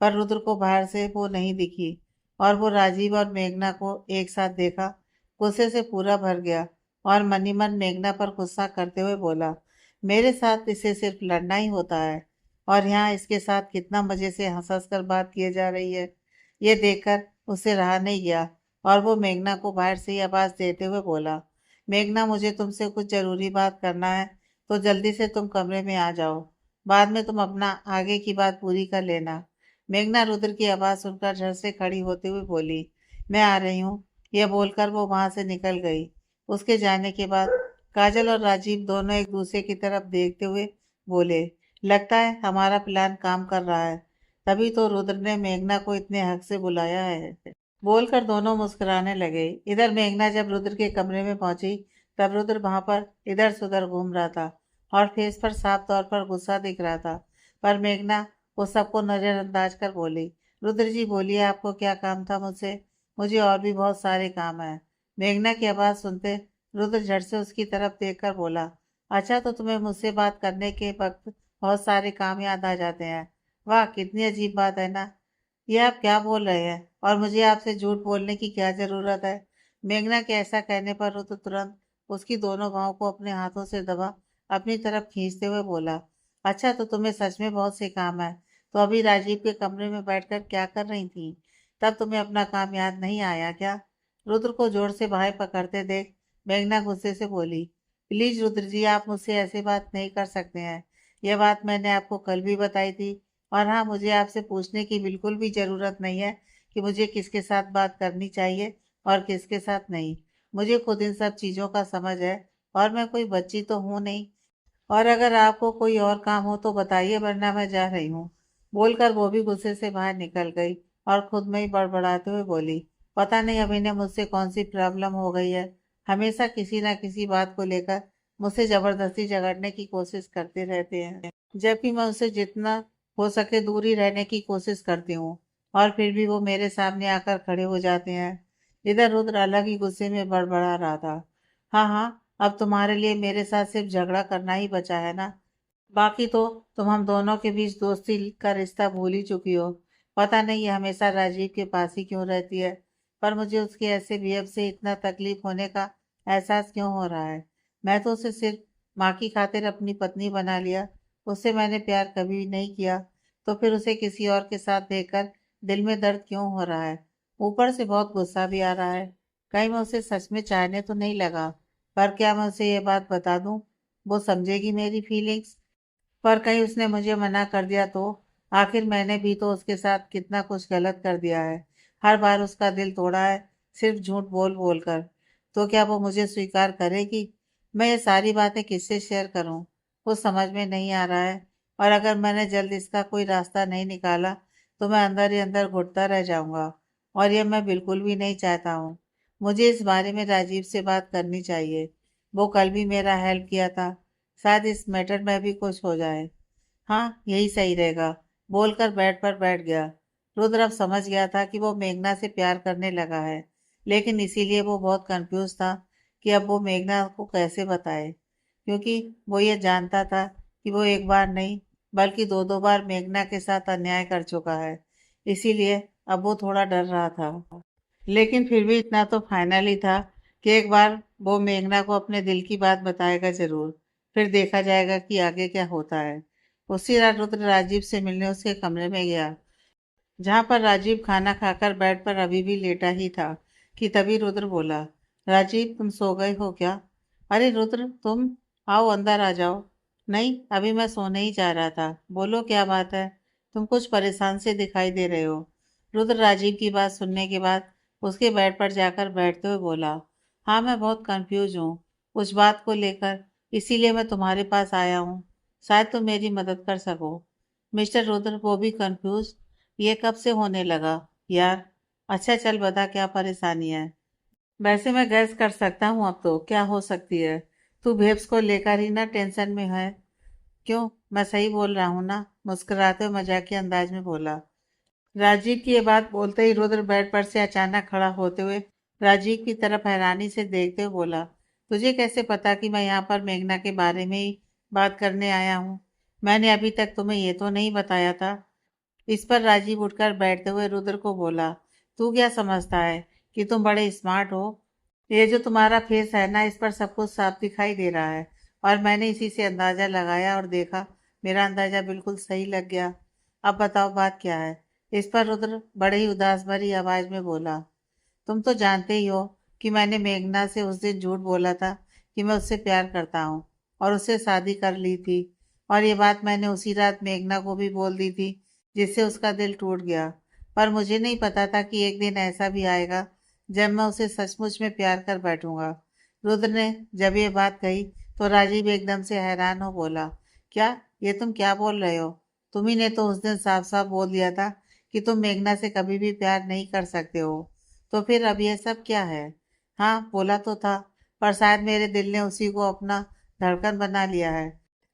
पर रुद्र को बाहर से वो नहीं दिखी। और वो राजीव और मेघना को एक साथ देखा, गुस्से से पूरा भर गया और मन ही मन मेघना पर गुस्सा करते हुए बोला, मेरे साथ इसे सिर्फ लड़ना ही होता है, और यहाँ इसके साथ कितना मजे से हंस हंस कर बात किए जा रही है। ये देखकर उसे रहा नहीं गया और वो मेघना को बाहर से ही आवाज देते हुए बोला, मेघना मुझे तुमसे कुछ जरूरी बात करना है, तो जल्दी से तुम कमरे में आ जाओ, बाद में तुम अपना आगे की बात पूरी कर लेना। मेघना रुद्र की आवाज सुनकर झट से खड़ी होते हुए बोली, मैं आ रही हूँ। यह बोलकर वो वहां से निकल गई। उसके जाने के बाद काजल और राजीव दोनों एक दूसरे की तरफ देखते हुए बोले, लगता है हमारा प्लान काम कर रहा है, तभी तो रुद्र ने मेघना को इतने हक से बुलाया है। बोलकर दोनों मुस्कुराने लगे। इधर मेघना जब रुद्र के कमरे में पहुंची तब रुद्र वहां पर इधर से उधर घूम रहा था और फेस पर साफ तौर पर गुस्सा दिख रहा था। पर मेघना वो सबको नजरअंदाज कर बोली, रुद्र जी बोलिए आपको क्या काम था मुझसे, मुझे और भी बहुत सारे काम है। मेघना की आवाज सुनते रुद्र झट से उसकी तरफ देखकर बोला, अच्छा तो तुम्हें मुझसे बात करने के वक्त बहुत सारे काम याद आ जाते हैं, वाह कितनी अजीब बात है ना। ये आप क्या बोल रहे हैं और मुझे आपसे झूठ बोलने की क्या जरूरत है। मेघना के ऐसा कहने पर रुद्र तुरंत उसकी दोनों बाहों को अपने हाथों से दबा अपनी तरफ खींचते हुए बोला, अच्छा तो तुम्हें सच में बहुत से काम है, तो अभी राजीव के कमरे में बैठकर क्या कर रही थी? तब तुम्हें अपना काम याद नहीं आया क्या? रुद्र को जोर से बाहें पकड़ते देख मेघना गुस्से से बोली, प्लीज रुद्र जी, आप मुझसे ऐसे बात नहीं कर सकते हैं। यह बात मैंने आपको कल भी बताई थी। और हाँ, मुझे आपसे पूछने की बिल्कुल भी ज़रूरत नहीं है कि मुझे किसके साथ बात करनी चाहिए और किसके साथ नहीं। मुझे खुद इन सब चीज़ों का समझ है और मैं कोई बच्ची तो हूँ नहीं। और अगर आपको कोई और काम हो तो बताइए, वरना मैं जा रही हूँ। बोलकर वो भी गुस्से से बाहर निकल गई और खुद में ही बड़बड़ाते हुए बोली, पता नहीं अभी ने मुझसे कौन सी प्रॉब्लम हो गई है। हमेशा किसी ना किसी बात को लेकर मुझसे जबरदस्ती झगड़ने की कोशिश करते रहते हैं, जबकि मैं उससे जितना हो सके दूर ही रहने की कोशिश करती हूँ, और फिर भी वो मेरे सामने आकर खड़े हो जाते हैं। इधर रुद्र अलग ही गुस्से में बड़बड़ा रहा था। हाँ हाँ, अब तुम्हारे लिए मेरे साथ सिर्फ झगड़ा करना ही बचा है ना? बाकी तो तुम हम दोनों के बीच दोस्ती का रिश्ता भूल ही चुकी हो। पता नहीं ये हमेशा राजीव के पास ही क्यों रहती है, पर मुझे उसके ऐसे बिहेव से इतना तकलीफ होने का एहसास क्यों हो रहा है? मैं तो उसे सिर्फ माँ की खातिर अपनी पत्नी बना लिया, उससे मैंने प्यार कभी भी नहीं किया। तो फिर उसे किसी और के साथ देखकर दिल में दर्द क्यों हो रहा है? ऊपर से बहुत गुस्सा भी आ रहा है। कहीं मैं उसे सच में चाहने तो नहीं लगा, पर क्या मैं उसे ये बात बता दूं? वो समझेगी मेरी फीलिंग्स? पर कहीं उसने मुझे मना कर दिया तो? आखिर मैंने भी तो उसके साथ कितना कुछ गलत कर दिया है। हर बार उसका दिल तोड़ा है, सिर्फ झूठ बोल बोल कर। तो क्या वो मुझे स्वीकार करेगी? मैं ये सारी बातें किससे शेयर करूं? कुछ समझ में नहीं आ रहा है। और अगर मैंने जल्द इसका कोई रास्ता नहीं निकाला तो मैं अंदर ही अंदर घुटता रह जाऊंगा, और ये मैं बिल्कुल भी नहीं चाहता हूँ। मुझे इस बारे में राजीव से बात करनी चाहिए। वो कल भी मेरा हेल्प किया था, शायद इस मैटर में भी कुछ हो जाए। हाँ, यही सही रहेगा, बोलकर बेड पर बैठ गया। रुद्र अब समझ गया था कि वो मेघना से प्यार करने लगा है, लेकिन इसीलिए वो बहुत कंफ्यूज था कि अब वो मेघना को कैसे बताए, क्योंकि वो ये जानता था कि वो एक बार नहीं बल्कि दो दो बार मेघना के साथ अन्याय कर चुका है। इसीलिए अब वो थोड़ा डर रहा था, लेकिन फिर भी इतना तो फाइनल ही था कि एक बार वो मेघना को अपने दिल की बात बताएगा जरूर। फिर देखा जाएगा कि आगे क्या होता है। उसी रात रुद्र राजीव से मिलने उसके कमरे में गया, जहां पर राजीव खाना खाकर बेड पर अभी भी लेटा ही था कि तभी रुद्र बोला, राजीव तुम सो गए हो क्या? अरे रुद्र, तुम आओ अंदर आ जाओ। नहीं, अभी मैं सोने ही जा रहा था। बोलो क्या बात है? तुम कुछ परेशान से दिखाई दे रहे हो। रुद्र राजीव की बात सुनने के बाद उसके बेड पर जाकर बैठते हुए बोला, हाँ मैं बहुत कंफ्यूज हूँ कुछ बात को लेकर, इसीलिए मैं तुम्हारे पास आया हूँ। शायद तुम मेरी मदद कर सको। मिस्टर रुद्र, वो भी कंफ्यूज? ये कब से होने लगा यार? अच्छा चल बता, क्या परेशानी है? वैसे मैं गैस कर सकता हूँ अब तो क्या हो सकती है। तू भेब्स को लेकर ही ना टेंशन में है। क्यों, मैं सही बोल रहा हूँ ना? मुस्कुराते हुए मजाकिया अंदाज में बोला। राजीव की ये बात बोलते ही रुद्र बेड पर से अचानक खड़ा होते हुए राजीव की तरफ हैरानी से देखते हुए बोला, तुझे कैसे पता कि मैं यहाँ पर मेघना के बारे में ही बात करने आया हूँ? मैंने अभी तक तुम्हें ये तो नहीं बताया था। इस पर राजीव उठकर बैठते हुए रुद्र को बोला, तू क्या समझता है कि तुम बड़े स्मार्ट हो? ये जो तुम्हारा फेस है ना, इस पर सब कुछ साफ दिखाई दे रहा है, और मैंने इसी से अंदाजा लगाया और देखा मेरा अंदाजा बिल्कुल सही लग गया। अब बताओ बात क्या है? इस पर रुद्र बड़े ही उदास भरी आवाज में बोला, तुम तो जानते ही हो कि मैंने मेघना से उस दिन झूठ बोला था कि मैं उससे प्यार करता हूँ और उससे शादी कर ली थी। और ये बात मैंने उसी रात मेघना को भी बोल दी थी, जिससे उसका दिल टूट गया। पर मुझे नहीं पता था कि एक दिन ऐसा भी आएगा जब मैं उसे सचमुच में प्यार कर बैठूंगा। रुद्र ने जब ये बात कही तो राजीव एकदम से हैरान हो बोला, क्या, ये तुम क्या बोल रहे हो? तुम्ही ने तो उस दिन साफ साफ बोल दिया था कि तुम मेघना से कभी भी प्यार नहीं कर सकते हो। तो फिर अब ये सब क्या है? हाँ बोला तो था, पर शायद मेरे दिल ने उसी को अपना धड़कन बना लिया है।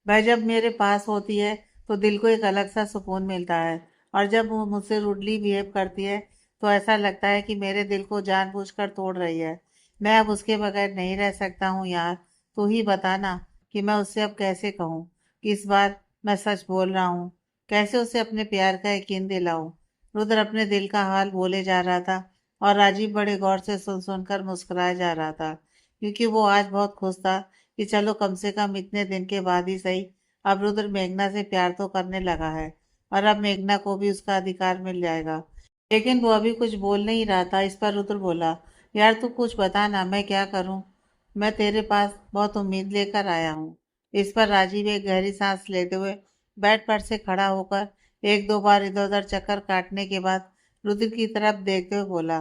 वह जब मेरे पास होती है तो दिल को एक अलग सा सुकून मिलता है, और जब वो मुझसे रूडली बिहेव करती है तो ऐसा लगता है कि मेरे दिल को जानबूझकर तोड़ रही है। मैं अब उसके बगैर नहीं रह सकता हूँ यार। तू ही बता ना कि मैं उससे अब कैसे कहूँ कि इस बार मैं सच बोल रहा हूँ। कैसे उसे अपने प्यार का यकीन दिलाऊं? रुद्र अपने दिल का हाल बोले जा रहा था, और राजीव बड़े गौर से सुन सुनकर मुस्कुराया जा रहा था, क्योंकि वो आज बहुत खुश था कि चलो कम से कम इतने दिन के बाद ही सही अब रुद्र मेघना से प्यार तो करने लगा है। और अब मेघना को भी उसका अधिकार मिल जाएगा। लेकिन वो अभी कुछ बोल नहीं रहा था। इस पर रुद्र बोला, यार तू कुछ बता ना, मैं क्या करूं? मैं तेरे पास बहुत उम्मीद लेकर आया हूँ। इस पर राजीव एक गहरी सांस लेते हुए बेड पर से खड़ा होकर एक दो बार इधर उधर चक्कर काटने के बाद रुद्र की तरफ देखते हुए बोला,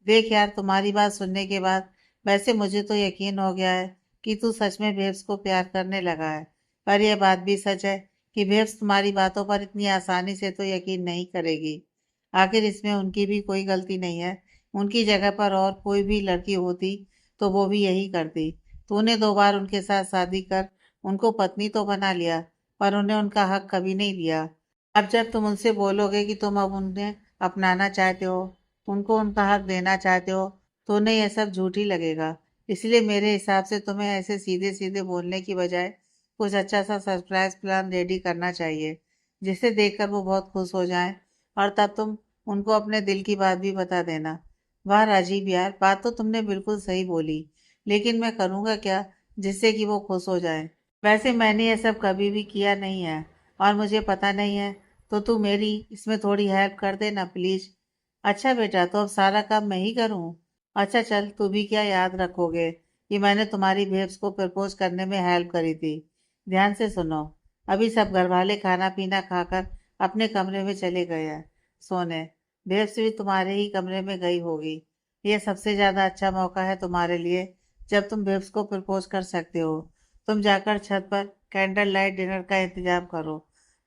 देख यार, तुम्हारी बात सुनने के बाद वैसे मुझे तो यकीन हो गया है कि तू सच में भेब्स को प्यार करने लगा है। पर यह बात भी सच है कि भेब्स तुम्हारी बातों पर इतनी आसानी से तो यकीन नहीं करेगी। आखिर इसमें उनकी भी कोई गलती नहीं है। उनकी जगह पर और कोई भी लड़की होती तो वो भी यही करती। तूने दो बार उनके साथ शादी कर उनको पत्नी तो बना लिया, पर उन्हें उनका हक कभी नहीं दिया। अब जब तुम उनसे बोलोगे कि तुम अब उन्हें अपनाना चाहते हो, उनको उनका हक देना चाहते हो, तो उन्हें यह सब झूठ ही लगेगा। इसलिए मेरे हिसाब से तुम्हें ऐसे सीधे सीधे बोलने की बजाय कुछ अच्छा सा सरप्राइज प्लान रेडी करना चाहिए, जिसे देखकर वो बहुत खुश हो जाएं, और तब तुम उनको अपने दिल की बात भी बता देना। वाह राजीव यार, बात तो तुमने बिल्कुल सही बोली, लेकिन मैं करूँगा क्या जिससे कि वो खुश हो जाए? वैसे मैंने ये सब कभी भी किया नहीं है और मुझे पता नहीं है, तो तू मेरी इसमें थोड़ी हेल्प कर देना प्लीज। अच्छा बेटा, तो अब सारा काम मैं ही करूँ? अच्छा चल, तू भी क्या याद रखोगे कि मैंने तुम्हारी भेब्स को प्रपोज करने में हेल्प करी थी। ध्यान से सुनो, अभी सब घर वाले खाना पीना खाकर अपने कमरे में चले गए हैं सोने। भेब्स भी तुम्हारे ही कमरे में गई होगी। ये सबसे ज्यादा अच्छा मौका है तुम्हारे लिए, जब तुम भेब्स को प्रपोज कर सकते हो। तुम जाकर छत पर कैंडल लाइट डिनर का इंतजाम करो।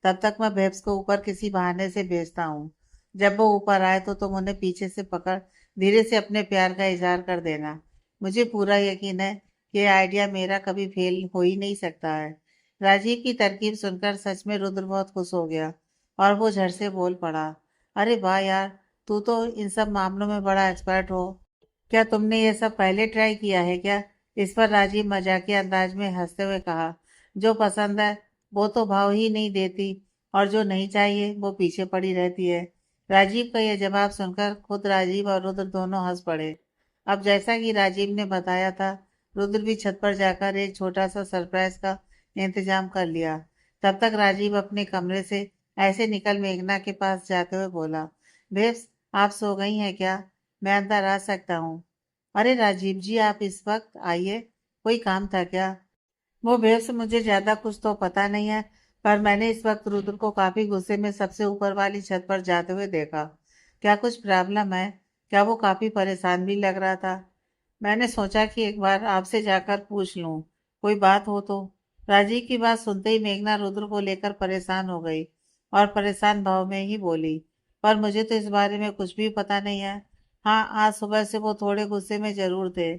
तब तक मैं भेब्स को ऊपर किसी बहाने से भेजता हूँ। जब वो ऊपर आए तो तुम उन्हें पीछे से पकड़ धीरे से अपने प्यार का इजहार कर देना। मुझे पूरा यकीन है कि ये आइडिया मेरा कभी फेल हो ही नहीं सकता है। राजीव की तरकीब सुनकर सच में रुद्र बहुत खुश हो गया और वो झट से बोल पड़ा, अरे वाह यार, तू तो इन सब मामलों में बड़ा एक्सपर्ट हो। क्या तुमने ये सब पहले ट्राई किया है क्या? इस पर राजीव मजाकिया अंदाज में हंसते हुए कहा, जो पसंद है वो तो भाव ही नहीं देती, और जो नहीं चाहिए वो पीछे पड़ी रहती है। राजीव का यह जवाब सुनकर खुद राजीव और रुद्र दोनों हंस पड़े। अब जैसा कि राजीव ने बताया था, रुद्र भी छत पर जाकर एक छोटा सा सरप्राइज का इंतजाम कर लिया। तब तक राजीव अपने कमरे से ऐसे निकल मेघना के पास जाते हुए बोला, बेब्स, आप सो गई हैं क्या? मैं अंदर आ सकता हूँ? अरे राजीव जी, आप इस वक्त आइए, कोई काम था क्या? वो भैया से मुझे ज्यादा कुछ तो पता नहीं है, पर मैंने इस वक्त रुद्र को काफी गुस्से में सबसे ऊपर वाली छत पर जाते हुए देखा। क्या कुछ प्रॉब्लम है? क्या वो काफी परेशान भी लग रहा था? मैंने सोचा कि एक बार आपसे जाकर पूछ लूं, कोई बात हो तो। राजीव की बात सुनते ही मेघना रुद्र को लेकर परेशान हो गई और परेशान भाव में ही बोली, पर मुझे तो इस बारे में कुछ भी पता नहीं है। हाँ, आज सुबह से वो थोड़े गुस्से में जरूर थे।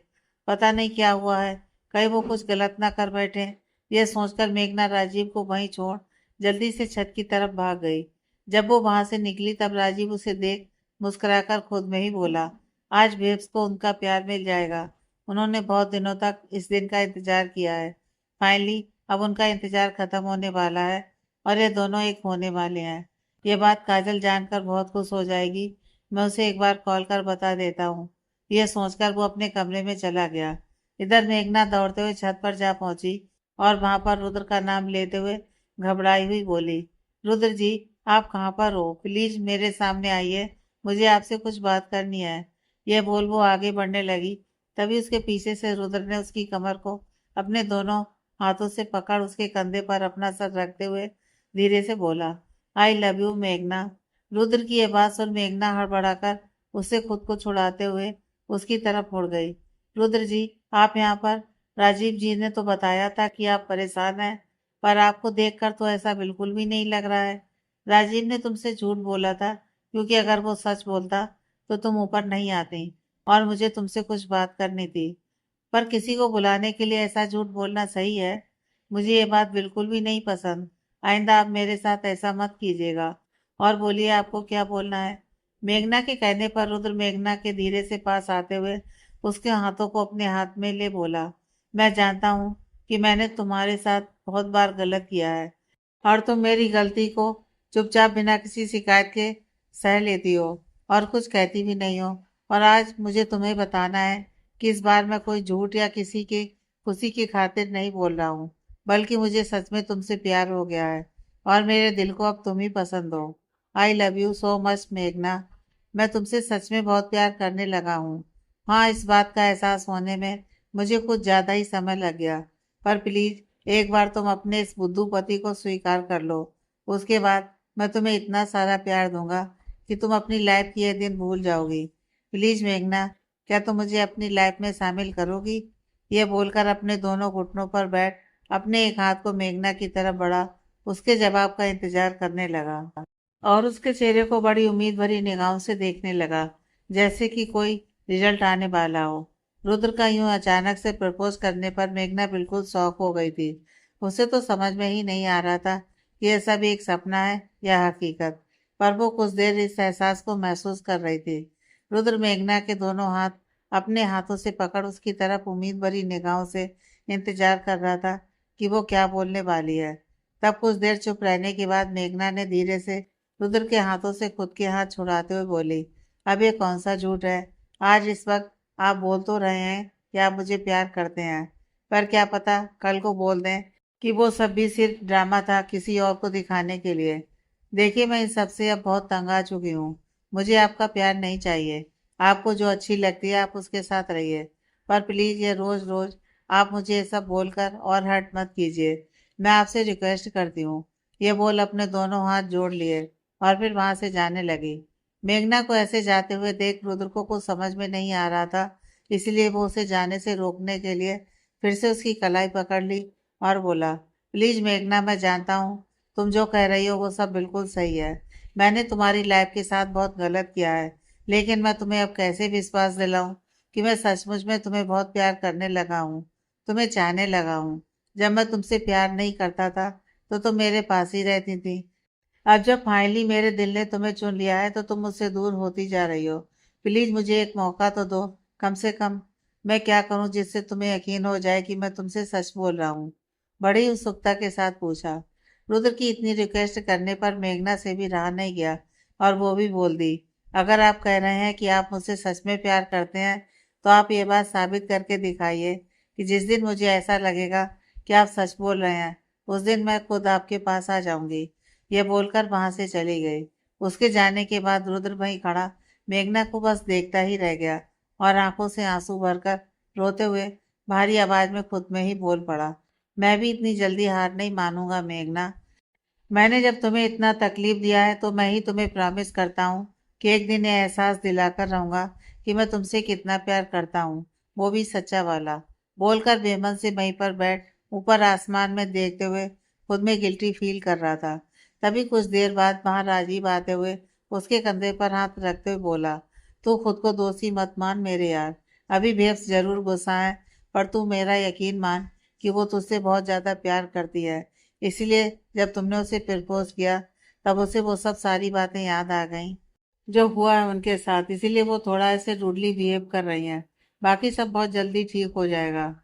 पता नहीं क्या हुआ है, कहीं वो कुछ गलत ना कर बैठे। यह सोचकर मेघना राजीव को वहीं छोड़ जल्दी से छत की तरफ भाग गई। जब वो वहां से निकली तब राजीव उसे देख मुस्कुराकर खुद में ही बोला, आज बेब्स को उनका प्यार मिल जाएगा। उन्होंने बहुत दिनों तक इस दिन का इंतजार किया है। फाइनली अब उनका इंतजार खत्म होने वाला है और ये दोनों एक होने वाले हैं। ये बात काजल जानकर बहुत खुश हो जाएगी। मैं उसे एक बार कॉल कर बता देता हूँ। यह सोचकर वो अपने कमरे में चला गया। इधर मेघना दौड़ते हुए छत पर जा पहुंची और वहां पर रुद्र का नाम लेते हुए घबराई हुई बोली, रुद्र जी, आप कहाँ पर हो? प्लीज मेरे सामने आइए, मुझे आपसे कुछ बात करनी है। यह बोल वो आगे बढ़ने लगी, तभी उसके पीछे से रुद्र ने उसकी कमर को अपने दोनों हाथों से पकड़ उसके कंधे पर अपना सर रखते हुए धीरे से बोला, आई लव यू मेघना। रुद्र की यह बात सुन मेघना हड़बड़ाकर उससे खुद को छुड़ाते हुए उसकी तरफ मुड़ गई। रुद्र जी, आप यहाँ पर? राजीव जी ने तो बताया था कि आप परेशान हैं, पर आपको देखकर तो ऐसा बिल्कुल भी नहीं लग रहा है। राजीव ने तुमसे झूठ बोला था, क्योंकि अगर वो सच बोलता तो तुम ऊपर नहीं आती और मुझे तुमसे कुछ बात करनी थी। पर किसी को बुलाने के लिए ऐसा झूठ बोलना सही है? मुझे ये बात बिल्कुल भी नहीं पसंद। आइंदा आप मेरे साथ ऐसा मत कीजिएगा। और बोलिए, आपको क्या बोलना है? मेघना के कहने पर रुद्र मेघना के धीरे से पास आते हुए उसके हाथों को अपने हाथ में ले बोला, मैं जानता हूँ कि मैंने तुम्हारे साथ बहुत बार गलत किया है और तुम मेरी गलती को चुपचाप बिना किसी शिकायत के सह लेती हो और कुछ कहती भी नहीं हो। और आज मुझे तुम्हें बताना है कि इस बार मैं कोई झूठ या किसी की खुशी की खातिर नहीं बोल रहा हूँ, बल्कि मुझे सच में तुमसे प्यार हो गया है। और मेरे दिल को अब तुम ही पसंद हो। I love you so much मेघना। मैं तुमसे सच में बहुत प्यार करने लगा हूँ। हाँ, इस बात का एहसास होने में मुझे कुछ ज़्यादा ही समय लग गया। पर प्लीज़ एक बार तुम अपने इस बुद्धू पति को स्वीकार कर लो। उसके बाद मैं तुम्हें इतना सारा प्यार दूंगा कि तुम अपनी लाइफ के ये दिन भूल जाओगी। प्लीज़ मेघना, क्या तुम मुझे अपनी लाइफ में शामिल करोगी? ये बोलकर अपने दोनों घुटनों पर बैठ अपने एक हाथ को मेघना की तरफ बढ़ा उसके जवाब का इंतजार करने लगा और उसके चेहरे को बड़ी उम्मीद भरी निगाहों से देखने लगा, जैसे कि कोई रिजल्ट आने वाला हो। रुद्र का यूं अचानक से प्रपोज करने पर मेघना बिल्कुल शॉक हो गई थी। उसे तो समझ में ही नहीं आ रहा था कि यह सब एक सपना है या हकीकत, पर वो कुछ देर इस एहसास को महसूस कर रही थी। रुद्र मेघना के दोनों हाथ अपने हाथों से पकड़ उसकी तरफ उम्मीद भरी निगाहों से इंतजार कर रहा था कि वो क्या बोलने वाली है। तब कुछ देर चुप रहने के बाद मेघना ने धीरे से रुद्र के हाथों से खुद के हाथ छुड़ाते हुए बोली, अब ये कौन सा झूठ है? आज इस वक्त आप बोल तो रहे हैं कि आप मुझे प्यार करते हैं, पर क्या पता कल को बोल दें कि वो सब भी सिर्फ ड्रामा था किसी और को दिखाने के लिए। देखिए, मैं इन सबसे अब बहुत तंग आ चुकी हूँ। मुझे आपका प्यार नहीं चाहिए। आपको जो अच्छी लगती है आप उसके साथ रहिए, पर प्लीज ये रोज रोज आप मुझे ये सब बोलकर और हर्ट मत कीजिए। मैं आपसे रिक्वेस्ट करती हूँ। ये बोल अपने दोनों हाथ जोड़ लिए और फिर वहां से जाने लगी। मेघना को ऐसे जाते हुए देख रुद्र को कुछ समझ में नहीं आ रहा था, इसलिए वो उसे जाने से रोकने के लिए फिर से उसकी कलाई पकड़ ली और बोला, प्लीज मेघना, मैं जानता हूँ तुम जो कह रही हो वो सब बिल्कुल सही है। मैंने तुम्हारी लाइफ के साथ बहुत गलत किया है, लेकिन मैं तुम्हें अब कैसे विश्वास दिलाऊं कि मैं सचमुच में तुम्हें बहुत प्यार करने लगा हूँ, तुम्हें चाहने लगा हूँ। जब मैं तुमसे प्यार नहीं करता था तो तुम मेरे पास ही रहती थी। अब जब फाइनली मेरे दिल ने तुम्हें चुन लिया है तो तुम मुझसे दूर होती जा रही हो। प्लीज मुझे एक मौका तो दो। कम से कम मैं क्या करूं जिससे तुम्हें यकीन हो जाए कि मैं तुमसे सच बोल रहा हूँ? बड़ी उत्सुकता के साथ पूछा। रुद्र की इतनी रिक्वेस्ट करने पर मेघना से भी रहा नहीं गया और वो भी बोल दी, अगर आप कह रहे हैं कि आप मुझसे सच में प्यार करते हैं तो आप ये बात साबित करके दिखाइए कि जिस दिन मुझे ऐसा लगेगा कि आप सच बोल रहे हैं उस दिन मैं खुद आपके पास आ जाऊंगी। यह बोलकर वहां से चली गई। उसके जाने के बाद रुद्र वहीं खड़ा मेघना को बस देखता ही रह गया और आंखों से आंसू भरकर रोते हुए भारी आवाज में खुद में ही बोल पड़ा, मैं भी इतनी जल्दी हार नहीं मानूंगा मेघना। मैंने जब तुम्हें इतना तकलीफ दिया है तो मैं ही तुम्हें प्रॉमिस करता हूँ कि एक दिन ये एहसास दिलाकर रहूंगा कि मैं तुमसे कितना प्यार करता हूँ, वो भी सच्चा वाला। बोलकर बेमन से वहीं पर बैठ ऊपर आसमान में देखते हुए खुद में गिल्टी फील कर रहा था। तभी कुछ देर बाद वहां राजीव आते हुए उसके कंधे पर हाथ रखते हुए बोला, तू खुद को दोषी मत मान मेरे यार। अभी बेब्स जरूर गुस्सा है, पर तू मेरा यकीन मान कि वो तुझसे बहुत ज्यादा प्यार करती है। इसलिए जब तुमने उसे प्रपोज किया तब उसे वो सब सारी बातें याद आ गईं जो हुआ है उनके साथ, इसीलिए वो थोड़ा ऐसे रूडली बिहेव कर रही हैं। बाकी सब बहुत जल्दी ठीक हो जाएगा।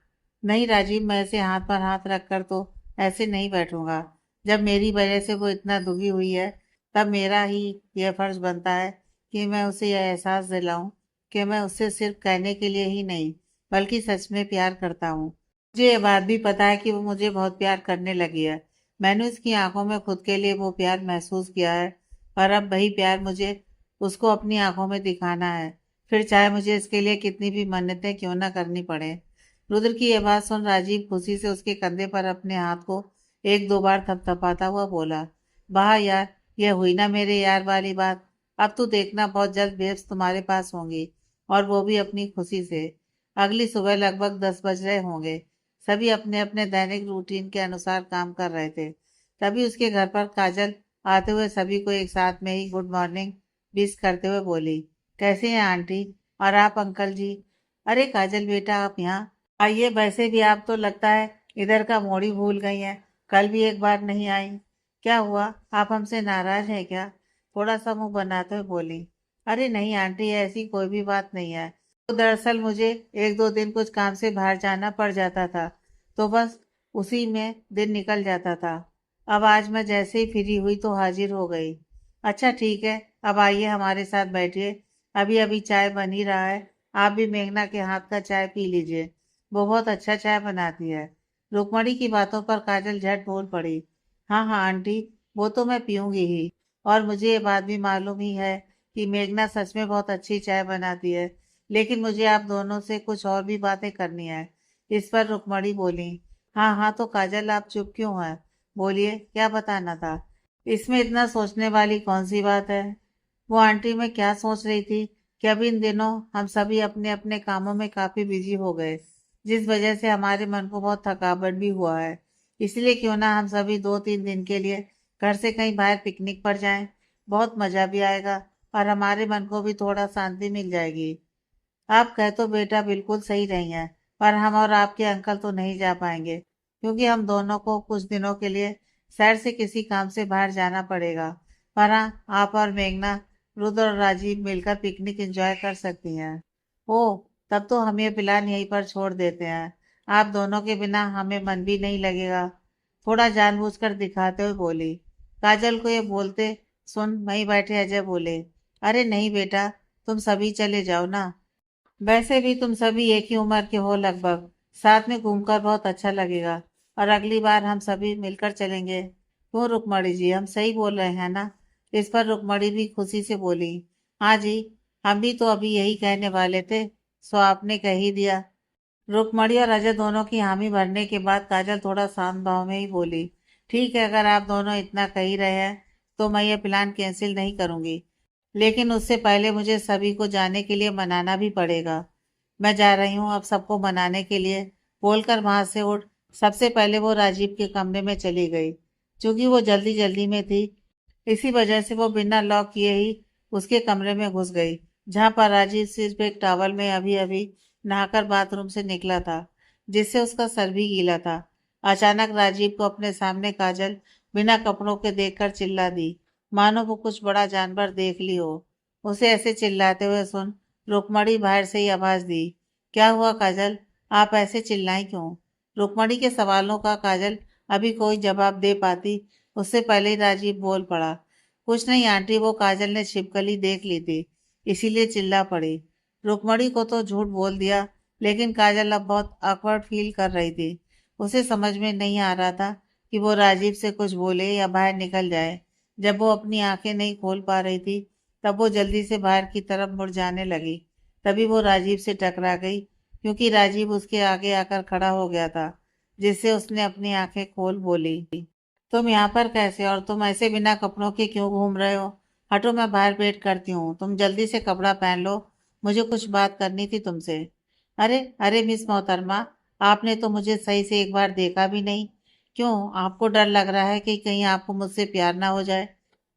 नहीं राजीव, मैं ऐसे हाथ पर हाथ रख कर तो ऐसे नहीं बैठूंगा। जब मेरी वजह से वो इतना दुखी हुई है तब मेरा ही यह फर्ज बनता है कि मैं उसे यह एहसास दिलाऊं कि मैं उससे सिर्फ कहने के लिए ही नहीं बल्कि सच में प्यार करता हूँ। मुझे ये बात भी पता है कि वो मुझे बहुत प्यार करने लगी है। मैंने उसकी आंखों में खुद के लिए वो प्यार महसूस किया है और अब वही प्यार मुझे उसको अपनी आंखों में दिखाना है, फिर चाहे मुझे इसके लिए कितनी भी मन्नतें क्यों ना करनी पड़े। रुद्र की यह बात सुन राजीव खुशी से उसके कंधे पर अपने हाथ को एक दो बार थपथपाता हुआ बोला, वाह यार, यह हुई ना मेरे यार वाली बात। अब तू देखना बहुत जल्द बेब्स तुम्हारे पास होंगी और वो भी अपनी खुशी से। अगली सुबह लगभग 10 बज रहे होंगे। सभी अपने अपने दैनिक रूटीन के अनुसार काम कर रहे थे। तभी उसके घर पर काजल आते हुए सभी को एक साथ में ही गुड मॉर्निंग विश करते हुए बोली, कैसे हैं आंटी? और आप अंकल जी? अरे काजल बेटा, आप यहाँ आइए। वैसे भी आप तो लगता है इधर का मोड़ ही भूल गई हैं। कल भी एक बार नहीं आई। क्या हुआ, आप हमसे नाराज हैं क्या? थोड़ा सा मुंह बनाते हुए बोली। अरे नहीं आंटी, ऐसी कोई भी बात नहीं है। तो दरअसल मुझे एक दो दिन कुछ काम से बाहर जाना पड़ जाता था, तो बस उसी में दिन निकल जाता था। अब आज मैं जैसे ही फ्री हुई तो हाजिर हो गई। अच्छा ठीक है, अब आइए हमारे साथ बैठिए। अभी अभी चाय बन ही रहा है। आप भी मेघना के हाथ का चाय पी लीजिए, वो बहुत अच्छा चाय बनाती है। रुक्मणी की बातों पर काजल झट बोल पड़ी, हाँ हाँ आंटी, वो तो मैं पीऊंगी ही। और मुझे ये बात भी मालूम ही है कि मेघना सच में बहुत अच्छी चाय बनाती है। लेकिन मुझे आप दोनों से कुछ और भी बातें करनी है। इस पर रुक्मणी बोली, हाँ हाँ तो काजल आप चुप क्यों हैं? बोलिए, क्या बताना था? इसमें इतना सोचने वाली कौन सी बात है? वो आंटी में क्या सोच रही थी कि अब इन दिनों हम सभी अपने अपने कामों में काफी बिजी हो गए, जिस वजह से हमारे मन को बहुत थकावट भी हुआ है। इसलिए क्यों ना हम सभी 2-3 दिन के लिए घर से कहीं बाहर पिकनिक पर जाएं। बहुत मजा भी आएगा और हमारे मन को भी थोड़ा शांति मिल जाएगी। आप कह तो बेटा बिल्कुल सही रही हैं, पर हम और आपके अंकल तो नहीं जा पाएंगे, क्योंकि हम दोनों को कुछ दिनों के लिए शहर से किसी काम से बाहर जाना पड़ेगा। पर हाँ, आप और मेघना, रुद्र और राजीव मिलकर पिकनिक एंजॉय कर सकती हैं। ओह, तब तो हम ये प्लान यहीं पर छोड़ देते हैं। आप दोनों के बिना हमें मन भी नहीं लगेगा। थोड़ा जानबूझकर दिखाते हुए बोली। काजल को ये बोलते सुन वहीं बैठे अजय बोले, अरे नहीं बेटा, तुम सभी चले जाओ ना। वैसे भी तुम सभी एक ही उम्र के हो लगभग, साथ में घूमकर बहुत अच्छा लगेगा। और अगली बार हम सभी मिलकर चलेंगे। क्यों रुक्मणी जी, हम सही बोल रहे हैं ना? इस पर रुक्मणी भी खुशी से बोली, हाँ जी, हम भी तो अभी यही कहने वाले थे, सो आपने कह ही दिया। रुक्मणी और अजय दोनों की हामी भरने के बाद काजल थोड़ा शांत भाव में ही बोली, ठीक है, अगर आप दोनों इतना कह ही रहे हैं तो मैं ये प्लान कैंसिल नहीं करूंगी। लेकिन उससे पहले मुझे सभी को जाने के लिए मनाना भी पड़ेगा। मैं जा रही हूँ अब सबको मनाने के लिए, बोलकर वहां से उठ सबसे पहले वो राजीव के कमरे में चली गई। क्योंकि वो जल्दी जल्दी में थी, इसी वजह से वो बिना लॉक किए ही उसके कमरे में घुस गई, जहां पर राजीव सिर्फ एक टॉवल में अभी अभी नहाकर बाथरूम से निकला था, जिससे उसका सर भी गीला था। अचानक राजीव को अपने सामने काजल बिना कपड़ों के देखकर चिल्ला दी, मानो वो कुछ बड़ा जानवर देख ली हो। उसे ऐसे चिल्लाते हुए सुन रुक्मणी बाहर से ही आवाज दी, क्या हुआ काजल, आप ऐसे चिल्लाई क्यों? रुक्मणी के सवालों का काजल अभी कोई जवाब दे पाती, उससे पहले ही राजीव बोल पड़ा, कुछ नहीं आंटी, वो काजल ने छिपकली देख ली थी, इसीलिए चिल्ला पड़ी। रुक्मणी को तो झूठ बोल दिया, लेकिन काजल अब बहुत awkward फील कर रही थी। उसे समझ में नहीं आ रहा था कि वो राजीव से कुछ बोले या बाहर निकल जाए। जब वो अपनी आंखें नहीं खोल पा रही थी, तब वो जल्दी से बाहर की तरफ मुड़ जाने लगी। तभी वो राजीव से टकरा गई, क्योंकि राजीव उसके आगे आकर खड़ा हो गया था, जिससे उसने अपनी आंखें खोल बोली, तुम यहाँ पर कैसे, और तुम ऐसे बिना कपड़ों के क्यों घूम रहे हो? हटो, मैं बाहर वेट करती हूँ, तुम जल्दी से कपड़ा पहन लो, मुझे कुछ बात करनी थी तुमसे। अरे अरे मिस मोहतरमा, आपने तो मुझे सही से एक बार देखा भी नहीं। क्यों, आपको डर लग रहा है कि कहीं आपको मुझसे प्यार ना हो जाए?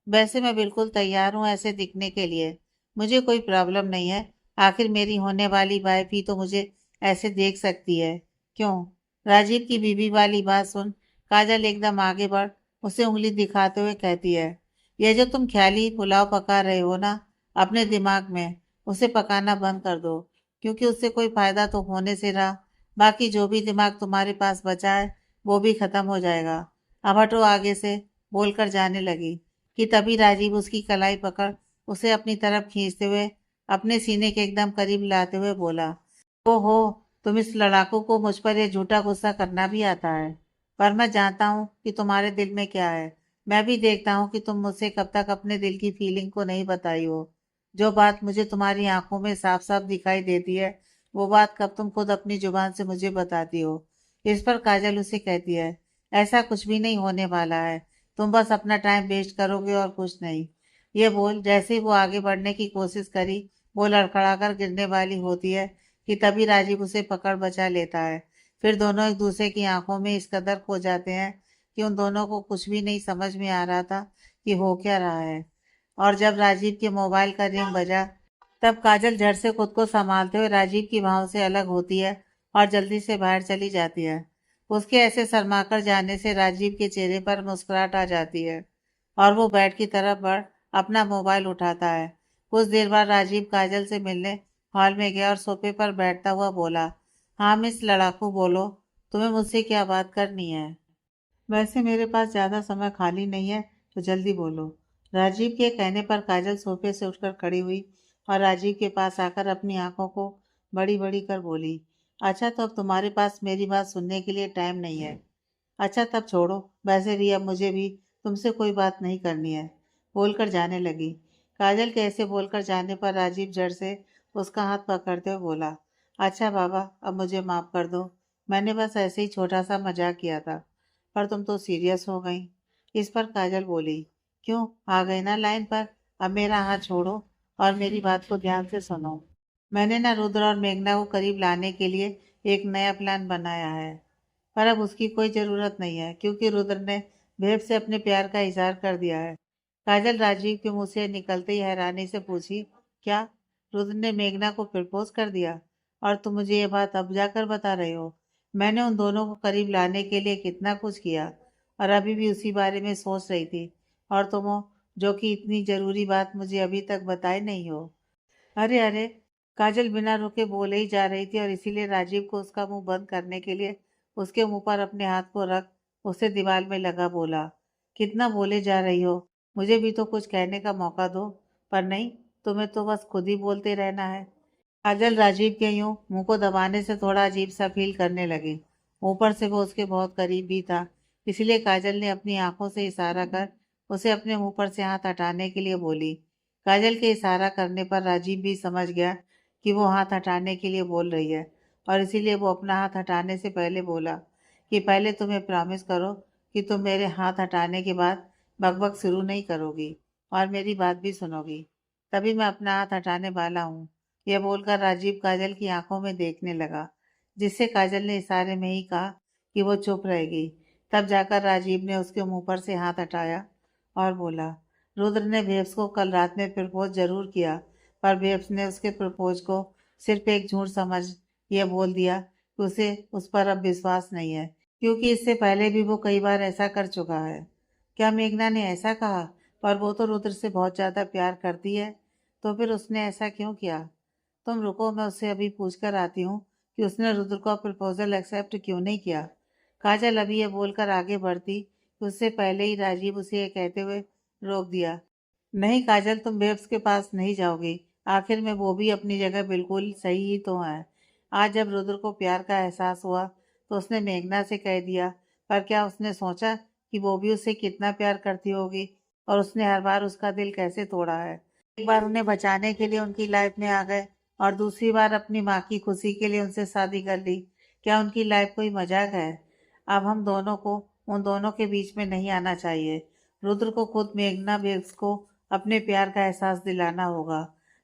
वैसे मैं बिल्कुल तैयार हूँ ऐसे दिखने के लिए, मुझे कोई प्रॉब्लम नहीं है। आखिर मेरी होने वाली वाइफ ही तो मुझे ऐसे देख सकती है। क्यों? राजीव की बीवी वाली बात सुन काजल एकदम आगे बढ़ उसे उंगली दिखाते हुए कहती है, यह जो तुम ख्याली पुलाव पका रहे हो ना अपने दिमाग में, उसे पकाना बंद कर दो, क्योंकि उससे कोई फायदा तो होने से रहा, बाकी जो भी दिमाग तुम्हारे पास बचा है वो भी खत्म हो जाएगा। अब हटो आगे से, बोलकर जाने लगी कि तभी राजीव उसकी कलाई पकड़ उसे अपनी तरफ खींचते हुए अपने सीने के एकदम करीब लाते हुए बोला, ओहो, तुम इस लड़ाकू को मुझ पर ये झूठा गुस्सा करना भी आता है। पर मैं जानता हूँ कि तुम्हारे दिल में क्या है। मैं भी देखता हूँ कि तुम मुझसे कब तक अपने दिल की फीलिंग को नहीं बताई हो। जो बात मुझे तुम्हारी आंखों में साफ साफ दिखाई देती है, वो बात कब तुम खुद अपनी जुबान से मुझे बताती हो? इस पर काजल उसे कहती है, ऐसा कुछ भी नहीं होने वाला है, तुम बस अपना टाइम वेस्ट करोगे और कुछ नहीं। ये बोल जैसे ही वो आगे बढ़ने की कोशिश करी, वो लड़खड़ा कर गिरने वाली होती है कि तभी राजीव उसे पकड़ बचा लेता है। फिर दोनों एक दूसरे की आंखों में इस कदर खो जाते हैं कि उन दोनों को कुछ भी नहीं समझ में आ रहा था कि हो क्या रहा है। और जब राजीव के मोबाइल का रिंग बजा, तब काजल झट से खुद को संभालते हुए राजीव की बाहों से अलग होती है और जल्दी से बाहर चली जाती है। उसके ऐसे शर्माकर जाने से राजीव के चेहरे पर मुस्कुराहट आ जाती है और वो बेड की तरफ बढ़ अपना मोबाइल उठाता है। कुछ देर बाद राजीव काजल से मिलने हॉल में गया और सोफे पर बैठता हुआ बोला, हाँ मिस लड़ाकू बोलो, तुम्हें मुझसे क्या बात करनी है? वैसे मेरे पास ज़्यादा समय खाली नहीं है, तो जल्दी बोलो। राजीव के कहने पर काजल सोफे से उठकर खड़ी हुई और राजीव के पास आकर अपनी आंखों को बड़ी बड़ी कर बोली, अच्छा तो अब तुम्हारे पास मेरी बात सुनने के लिए टाइम नहीं है। अच्छा तब छोड़ो, वैसे भी अब मुझे भी तुमसे कोई बात नहीं करनी है, बोलकर जाने लगी। काजल के ऐसे बोलकर जाने पर राजीव जड़ से उसका हाथ पकड़ते हुए बोला, अच्छा बाबा, अब मुझे माफ कर दो। मैंने बस ऐसे ही छोटा सा मजाक किया था, पर तुम तो सीरियस हो गई। इस पर काजल बोली, क्यों, आ गई ना लाइन पर? अब मेरा हाथ छोड़ो और मेरी बात को ध्यान से सुनो। मैंने ना रुद्र और मेघना को करीब लाने के लिए एक नया प्लान बनाया है, पर अब उसकी कोई ज़रूरत नहीं है क्योंकि रुद्र ने भेब से अपने प्यार का इजहार कर दिया है। काजल राजीव के मुंह से निकलते ही हैरानी से पूछी, क्या, रुद्र ने मेघना को प्रपोज कर दिया? और तुम मुझे ये बात अब जाकर बता रहे हो? मैंने उन दोनों को करीब लाने के लिए कितना कुछ किया और अभी भी उसी बारे में सोच रही थी, और तुम हो जो कि इतनी ज़रूरी बात मुझे अभी तक बताए नहीं हो। अरे अरे, काजल बिना रुके बोले ही जा रही थी और इसीलिए राजीव को उसका मुंह बंद करने के लिए उसके मुंह पर अपने हाथ को रख उसे दीवार में लगा बोला, कितना बोले जा रही हो, मुझे भी तो कुछ कहने का मौका दो। पर नहीं, तुम्हें तो बस खुद ही बोलते रहना है। काजल राजीव के यूं मुंह को दबाने से थोड़ा अजीब सा फील करने लगी। ऊपर से वो उसके बहुत करीब भी था, इसलिए काजल ने अपनी आंखों से इशारा कर उसे अपने मुंह पर से हाथ हटाने के लिए बोली। काजल के इशारा करने पर राजीव भी समझ गया कि वो हाथ हटाने के लिए बोल रही है, और इसीलिए वो अपना हाथ हटाने से पहले बोला कि पहले तुम्हें प्रॉमिस करो कि तुम मेरे हाथ हटाने के बाद बकबक शुरू नहीं करोगी और मेरी बात भी सुनोगी। तभी मैं अपना हाथ हटाने वाला हूँ। यह बोलकर राजीव काजल की आंखों में देखने लगा, जिससे काजल ने इशारे में ही कहा कि वो चुप रहेगी। तब जाकर राजीव ने उसके मुंह पर से हाथ हटाया और बोला, रुद्र ने बेब्स को कल रात में प्रपोज जरूर किया, पर बेब्स ने उसके प्रपोज को सिर्फ एक झूठ समझ यह बोल दिया कि उसे उस पर अब विश्वास नहीं है, क्योंकि इससे पहले भी वो कई बार ऐसा कर चुका है। क्या मेघना ने ऐसा कहा? पर वो तो रुद्र से बहुत ज़्यादा प्यार करती है, तो फिर उसने ऐसा क्यों किया? तुम रुको, मैं उससे अभी पूछ कर आती हूँ कि उसने रुद्र का प्रपोजल एक्सेप्ट क्यों नहीं किया। काजल अभी ये बोलकर आगे बढ़ती कि उससे पहले ही राजीव उसे ये कहते हुए रोक दिया, नहीं काजल, तुम बेब्स के पास नहीं जाओगी। आखिर में वो भी अपनी जगह बिल्कुल सही ही तो है। आज जब रुद्र को प्यार का एहसास हुआ तो उसने मेघना से कह दिया, पर क्या उसने सोचा कि वो भी उससे कितना प्यार करती होगी और उसने हर बार उसका दिल कैसे तोड़ा है। एक बार उन्हें बचाने के लिए उनकी लाइफ में आ गए और दूसरी बार अपनी माँ की खुशी के लिए उनसे शादी कर ली। क्या उनकी लाइफ कोई मजाक है? अब हम दोनों को उन दोनों के बीच में नहीं आना चाहिए। रुद्र को खुद मेघना बेब्स को अपने प्यार का एहसास दिलाना होगा,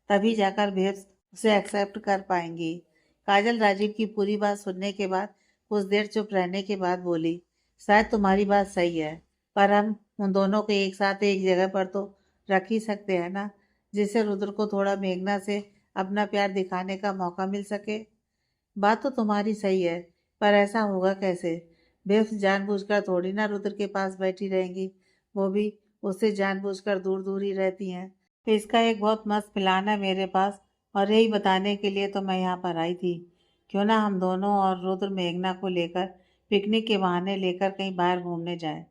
तभी जाकर बेब्स उसे एक्सेप्ट कर पाएंगी। काजल राजीव की पूरी बात सुनने के बाद कुछ देर चुप रहने के बाद बोली, शायद तुम्हारी बात सही है, पर हम उन दोनों को एक साथ एक जगह पर तो रख ही सकते हैं ना, जिससे रुद्र को थोड़ा मेघना से अपना प्यार दिखाने का मौका मिल सके। बात तो तुम्हारी सही है, पर ऐसा होगा कैसे? बेफ्स जानबूझकर थोड़ी ना रुद्र के पास बैठी रहेंगी, वो भी उससे जानबूझकर दूर दूर ही रहती हैं। तो इसका एक बहुत मस्त प्लान है मेरे पास, और यही बताने के लिए तो मैं यहाँ पर आई थी। क्यों ना हम दोनों और रुद्र मेघना को लेकर पिकनिक के बहाने लेकर कहीं बाहर घूमने जाएं।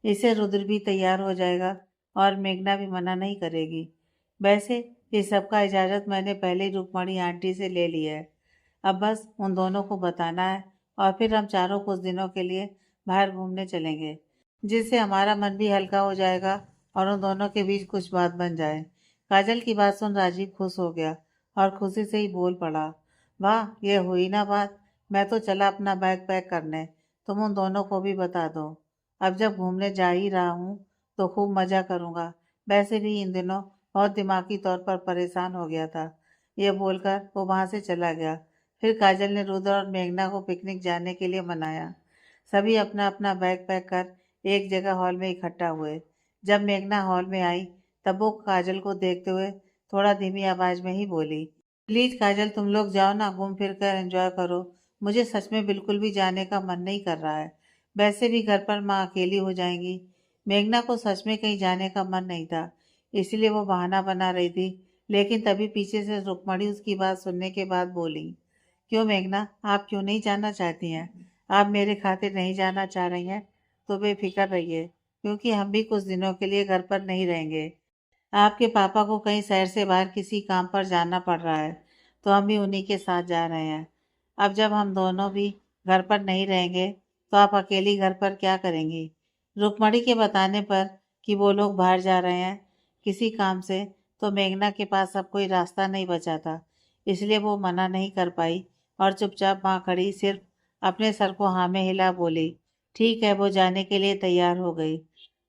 इससे रुद्र भी तैयार हो जाएगा और मेघना भी मना नहीं करेगी। वैसे इस सब का इजाज़त मैंने पहले ही रुक्मणी आंटी से ले ली है। अब बस उन दोनों को बताना है और फिर हम चारों कुछ दिनों के लिए बाहर घूमने चलेंगे, जिससे हमारा मन भी हल्का हो जाएगा और उन दोनों के बीच कुछ बात बन जाए। काजल की बात सुन राजीव खुश हो गया और खुशी से ही बोल पड़ा, वाह, ये हुई ना बात। मैं तो चला अपना बैग पैक करने, तुम उन दोनों को भी बता दो। अब जब घूमने जा ही रहा हूँ तो खूब मज़ा करूँगा। वैसे भी इन दिनों बहुत दिमागी तौर पर परेशान हो गया था। ये बोलकर वो वहाँ से चला गया। फिर काजल ने रुद्र और मेघना को पिकनिक जाने के लिए मनाया। सभी अपना अपना बैग पैक कर एक जगह हॉल में इकट्ठा हुए। जब मेघना हॉल में आई तब वो काजल को देखते हुए थोड़ा धीमी आवाज में ही बोली, प्लीज काजल, तुम लोग जाओ ना, घूम फिर कर एंजॉय करो। मुझे सच में बिल्कुल भी जाने का मन नहीं कर रहा है। वैसे भी घर पर माँ अकेली हो जाएंगी। मेघना को सच में कहीं जाने का मन नहीं था, इसलिए वो बहाना बना रही थी। लेकिन तभी पीछे से रुक्मणी उसकी बात सुनने के बाद बोली, क्यों मेघना, आप क्यों नहीं जाना चाहती हैं? आप मेरे खातिर नहीं जाना चाह रही हैं तो बेफिक्र रहिए, क्योंकि हम भी कुछ दिनों के लिए घर पर नहीं रहेंगे। आपके पापा को कहीं शहर से बाहर किसी काम पर जाना पड़ रहा है, तो हम भी उन्हीं के साथ जा रहे हैं। अब जब हम दोनों भी घर पर नहीं रहेंगे तो आप अकेली घर पर क्या करेंगी? रुक्मणी के बताने पर कि वो लोग बाहर जा रहे हैं किसी काम से, तो मेघना के पास अब कोई रास्ता नहीं बचा था। इसलिए वो मना नहीं कर पाई और चुपचाप वहाँ खड़ी सिर्फ अपने सर को हाँ में हिला बोली, ठीक है। वो जाने के लिए तैयार हो गई।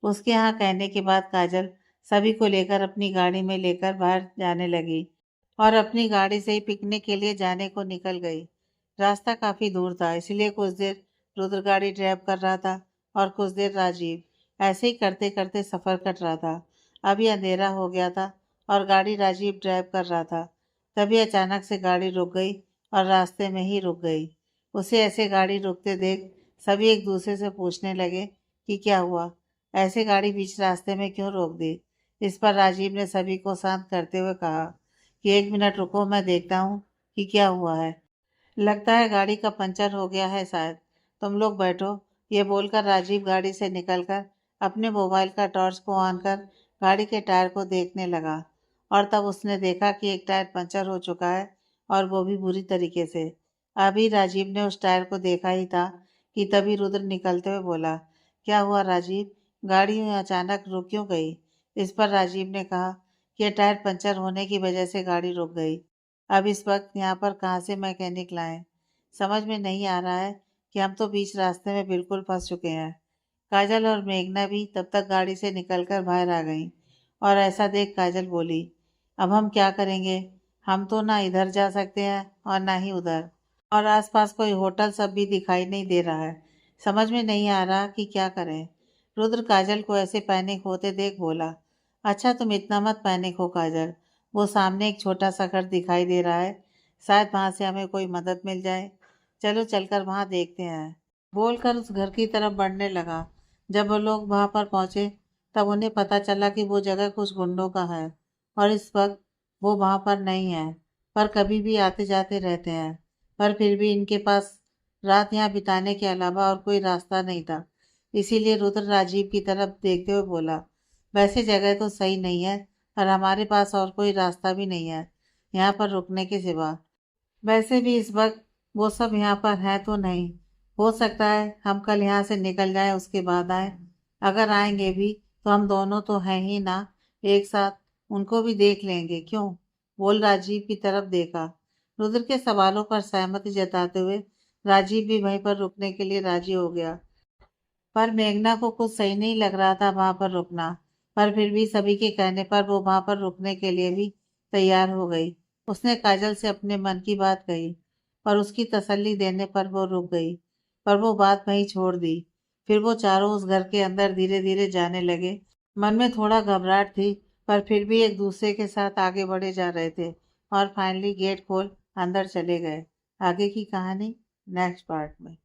उसके यहाँ कहने के बाद काजल सभी को लेकर अपनी गाड़ी में लेकर बाहर जाने लगी और अपनी गाड़ी से ही पिकनिक के लिए जाने को निकल गई। रास्ता काफी दूर था, इसलिए कुछ देर रुद्र गाड़ी ड्राइव कर रहा था और कुछ देर राजीव। ऐसे ही करते करते सफर कट रहा था। अभी अंधेरा हो गया था और गाड़ी राजीव ड्राइव कर रहा था। तभी अचानक से गाड़ी रुक गई और रास्ते में ही रुक गई। उसे ऐसे गाड़ी रुकते देख सभी एक दूसरे से पूछने लगे कि क्या हुआ, ऐसे गाड़ी बीच रास्ते में क्यों रोक दी। इस पर राजीव ने सभी को शांत करते हुए कहा कि एक मिनट रुको, मैं देखता हूँ कि क्या हुआ है। लगता है गाड़ी का पंचर हो गया है शायद, तुम लोग बैठो। ये बोलकर राजीव गाड़ी से निकलकर अपने मोबाइल का टॉर्च को ऑन कर गाड़ी के टायर को देखने लगा और तब उसने देखा कि एक टायर पंचर हो चुका है और वो भी बुरी तरीके से। अभी राजीव ने उस टायर को देखा ही था कि तभी रुद्र निकलते हुए बोला, क्या हुआ राजीव, गाड़ी यूं अचानक रुक क्यों गई। इस पर राजीव ने कहा कि यह टायर पंचर होने की वजह से गाड़ी रुक गई। अब इस वक्त यहाँ पर कहाँ से मैकेनिक लाएं, समझ में नहीं आ रहा है कि हम तो बीच रास्ते में बिल्कुल फंस चुके हैं। काजल और मेघना भी तब तक गाड़ी से निकलकर बाहर आ गईं और ऐसा देख काजल बोली, अब हम क्या करेंगे, हम तो ना इधर जा सकते हैं और ना ही उधर, और आसपास कोई होटल सब भी दिखाई नहीं दे रहा है। समझ में नहीं आ रहा कि क्या करें। रुद्र काजल को ऐसे पैनिक होते देख बोला, अच्छा तुम इतना मत पैनिक हो काजल, वो सामने एक छोटा सा घर दिखाई दे रहा है, शायद वहां से हमें कोई मदद मिल जाए। चलो चलकर वहां देखते हैं। बोलकर उस घर की तरफ बढ़ने लगा। जब वो लोग वहां पर पहुंचे तब उन्हें पता चला कि वो जगह कुछ गुंडों का है और इस वक्त वो वहां पर नहीं है, पर कभी भी आते जाते रहते हैं। पर फिर भी इनके पास रात यहाँ बिताने के अलावा और कोई रास्ता नहीं था। इसीलिए रुद्र राजीव की तरफ देखते हुए बोला, वैसे जगह तो सही नहीं है और हमारे पास और कोई रास्ता भी नहीं है यहाँ पर रुकने के सिवा। वैसे भी इस वक्त वो सब यहाँ पर है तो नहीं, हो सकता है हम कल यहाँ से निकल जाएं उसके बाद आए। अगर आएंगे भी तो हम दोनों तो हैं ही ना एक साथ, उनको भी देख लेंगे क्यों। बोल राजीव की तरफ देखा। रुद्र के सवालों पर सहमति जताते हुए राजीव भी वहीं पर रुकने के लिए राजी हो गया। पर मेघना को कुछ सही नहीं लग रहा था वहां पर रुकना, पर फिर भी सभी के कहने पर वो वहां पर रुकने के लिए भी तैयार हो गई। उसने काजल से अपने मन की बात कही और उसकी तसल्ली देने पर वो रुक गई, पर वो बात वहीं छोड़ दी। फिर वो चारों उस घर के अंदर धीरे धीरे जाने लगे। मन में थोड़ा घबराहट थी, पर फिर भी एक दूसरे के साथ आगे बढ़े जा रहे थे और फाइनली गेट खोल अंदर चले गए। आगे की कहानी नेक्स्ट पार्ट में।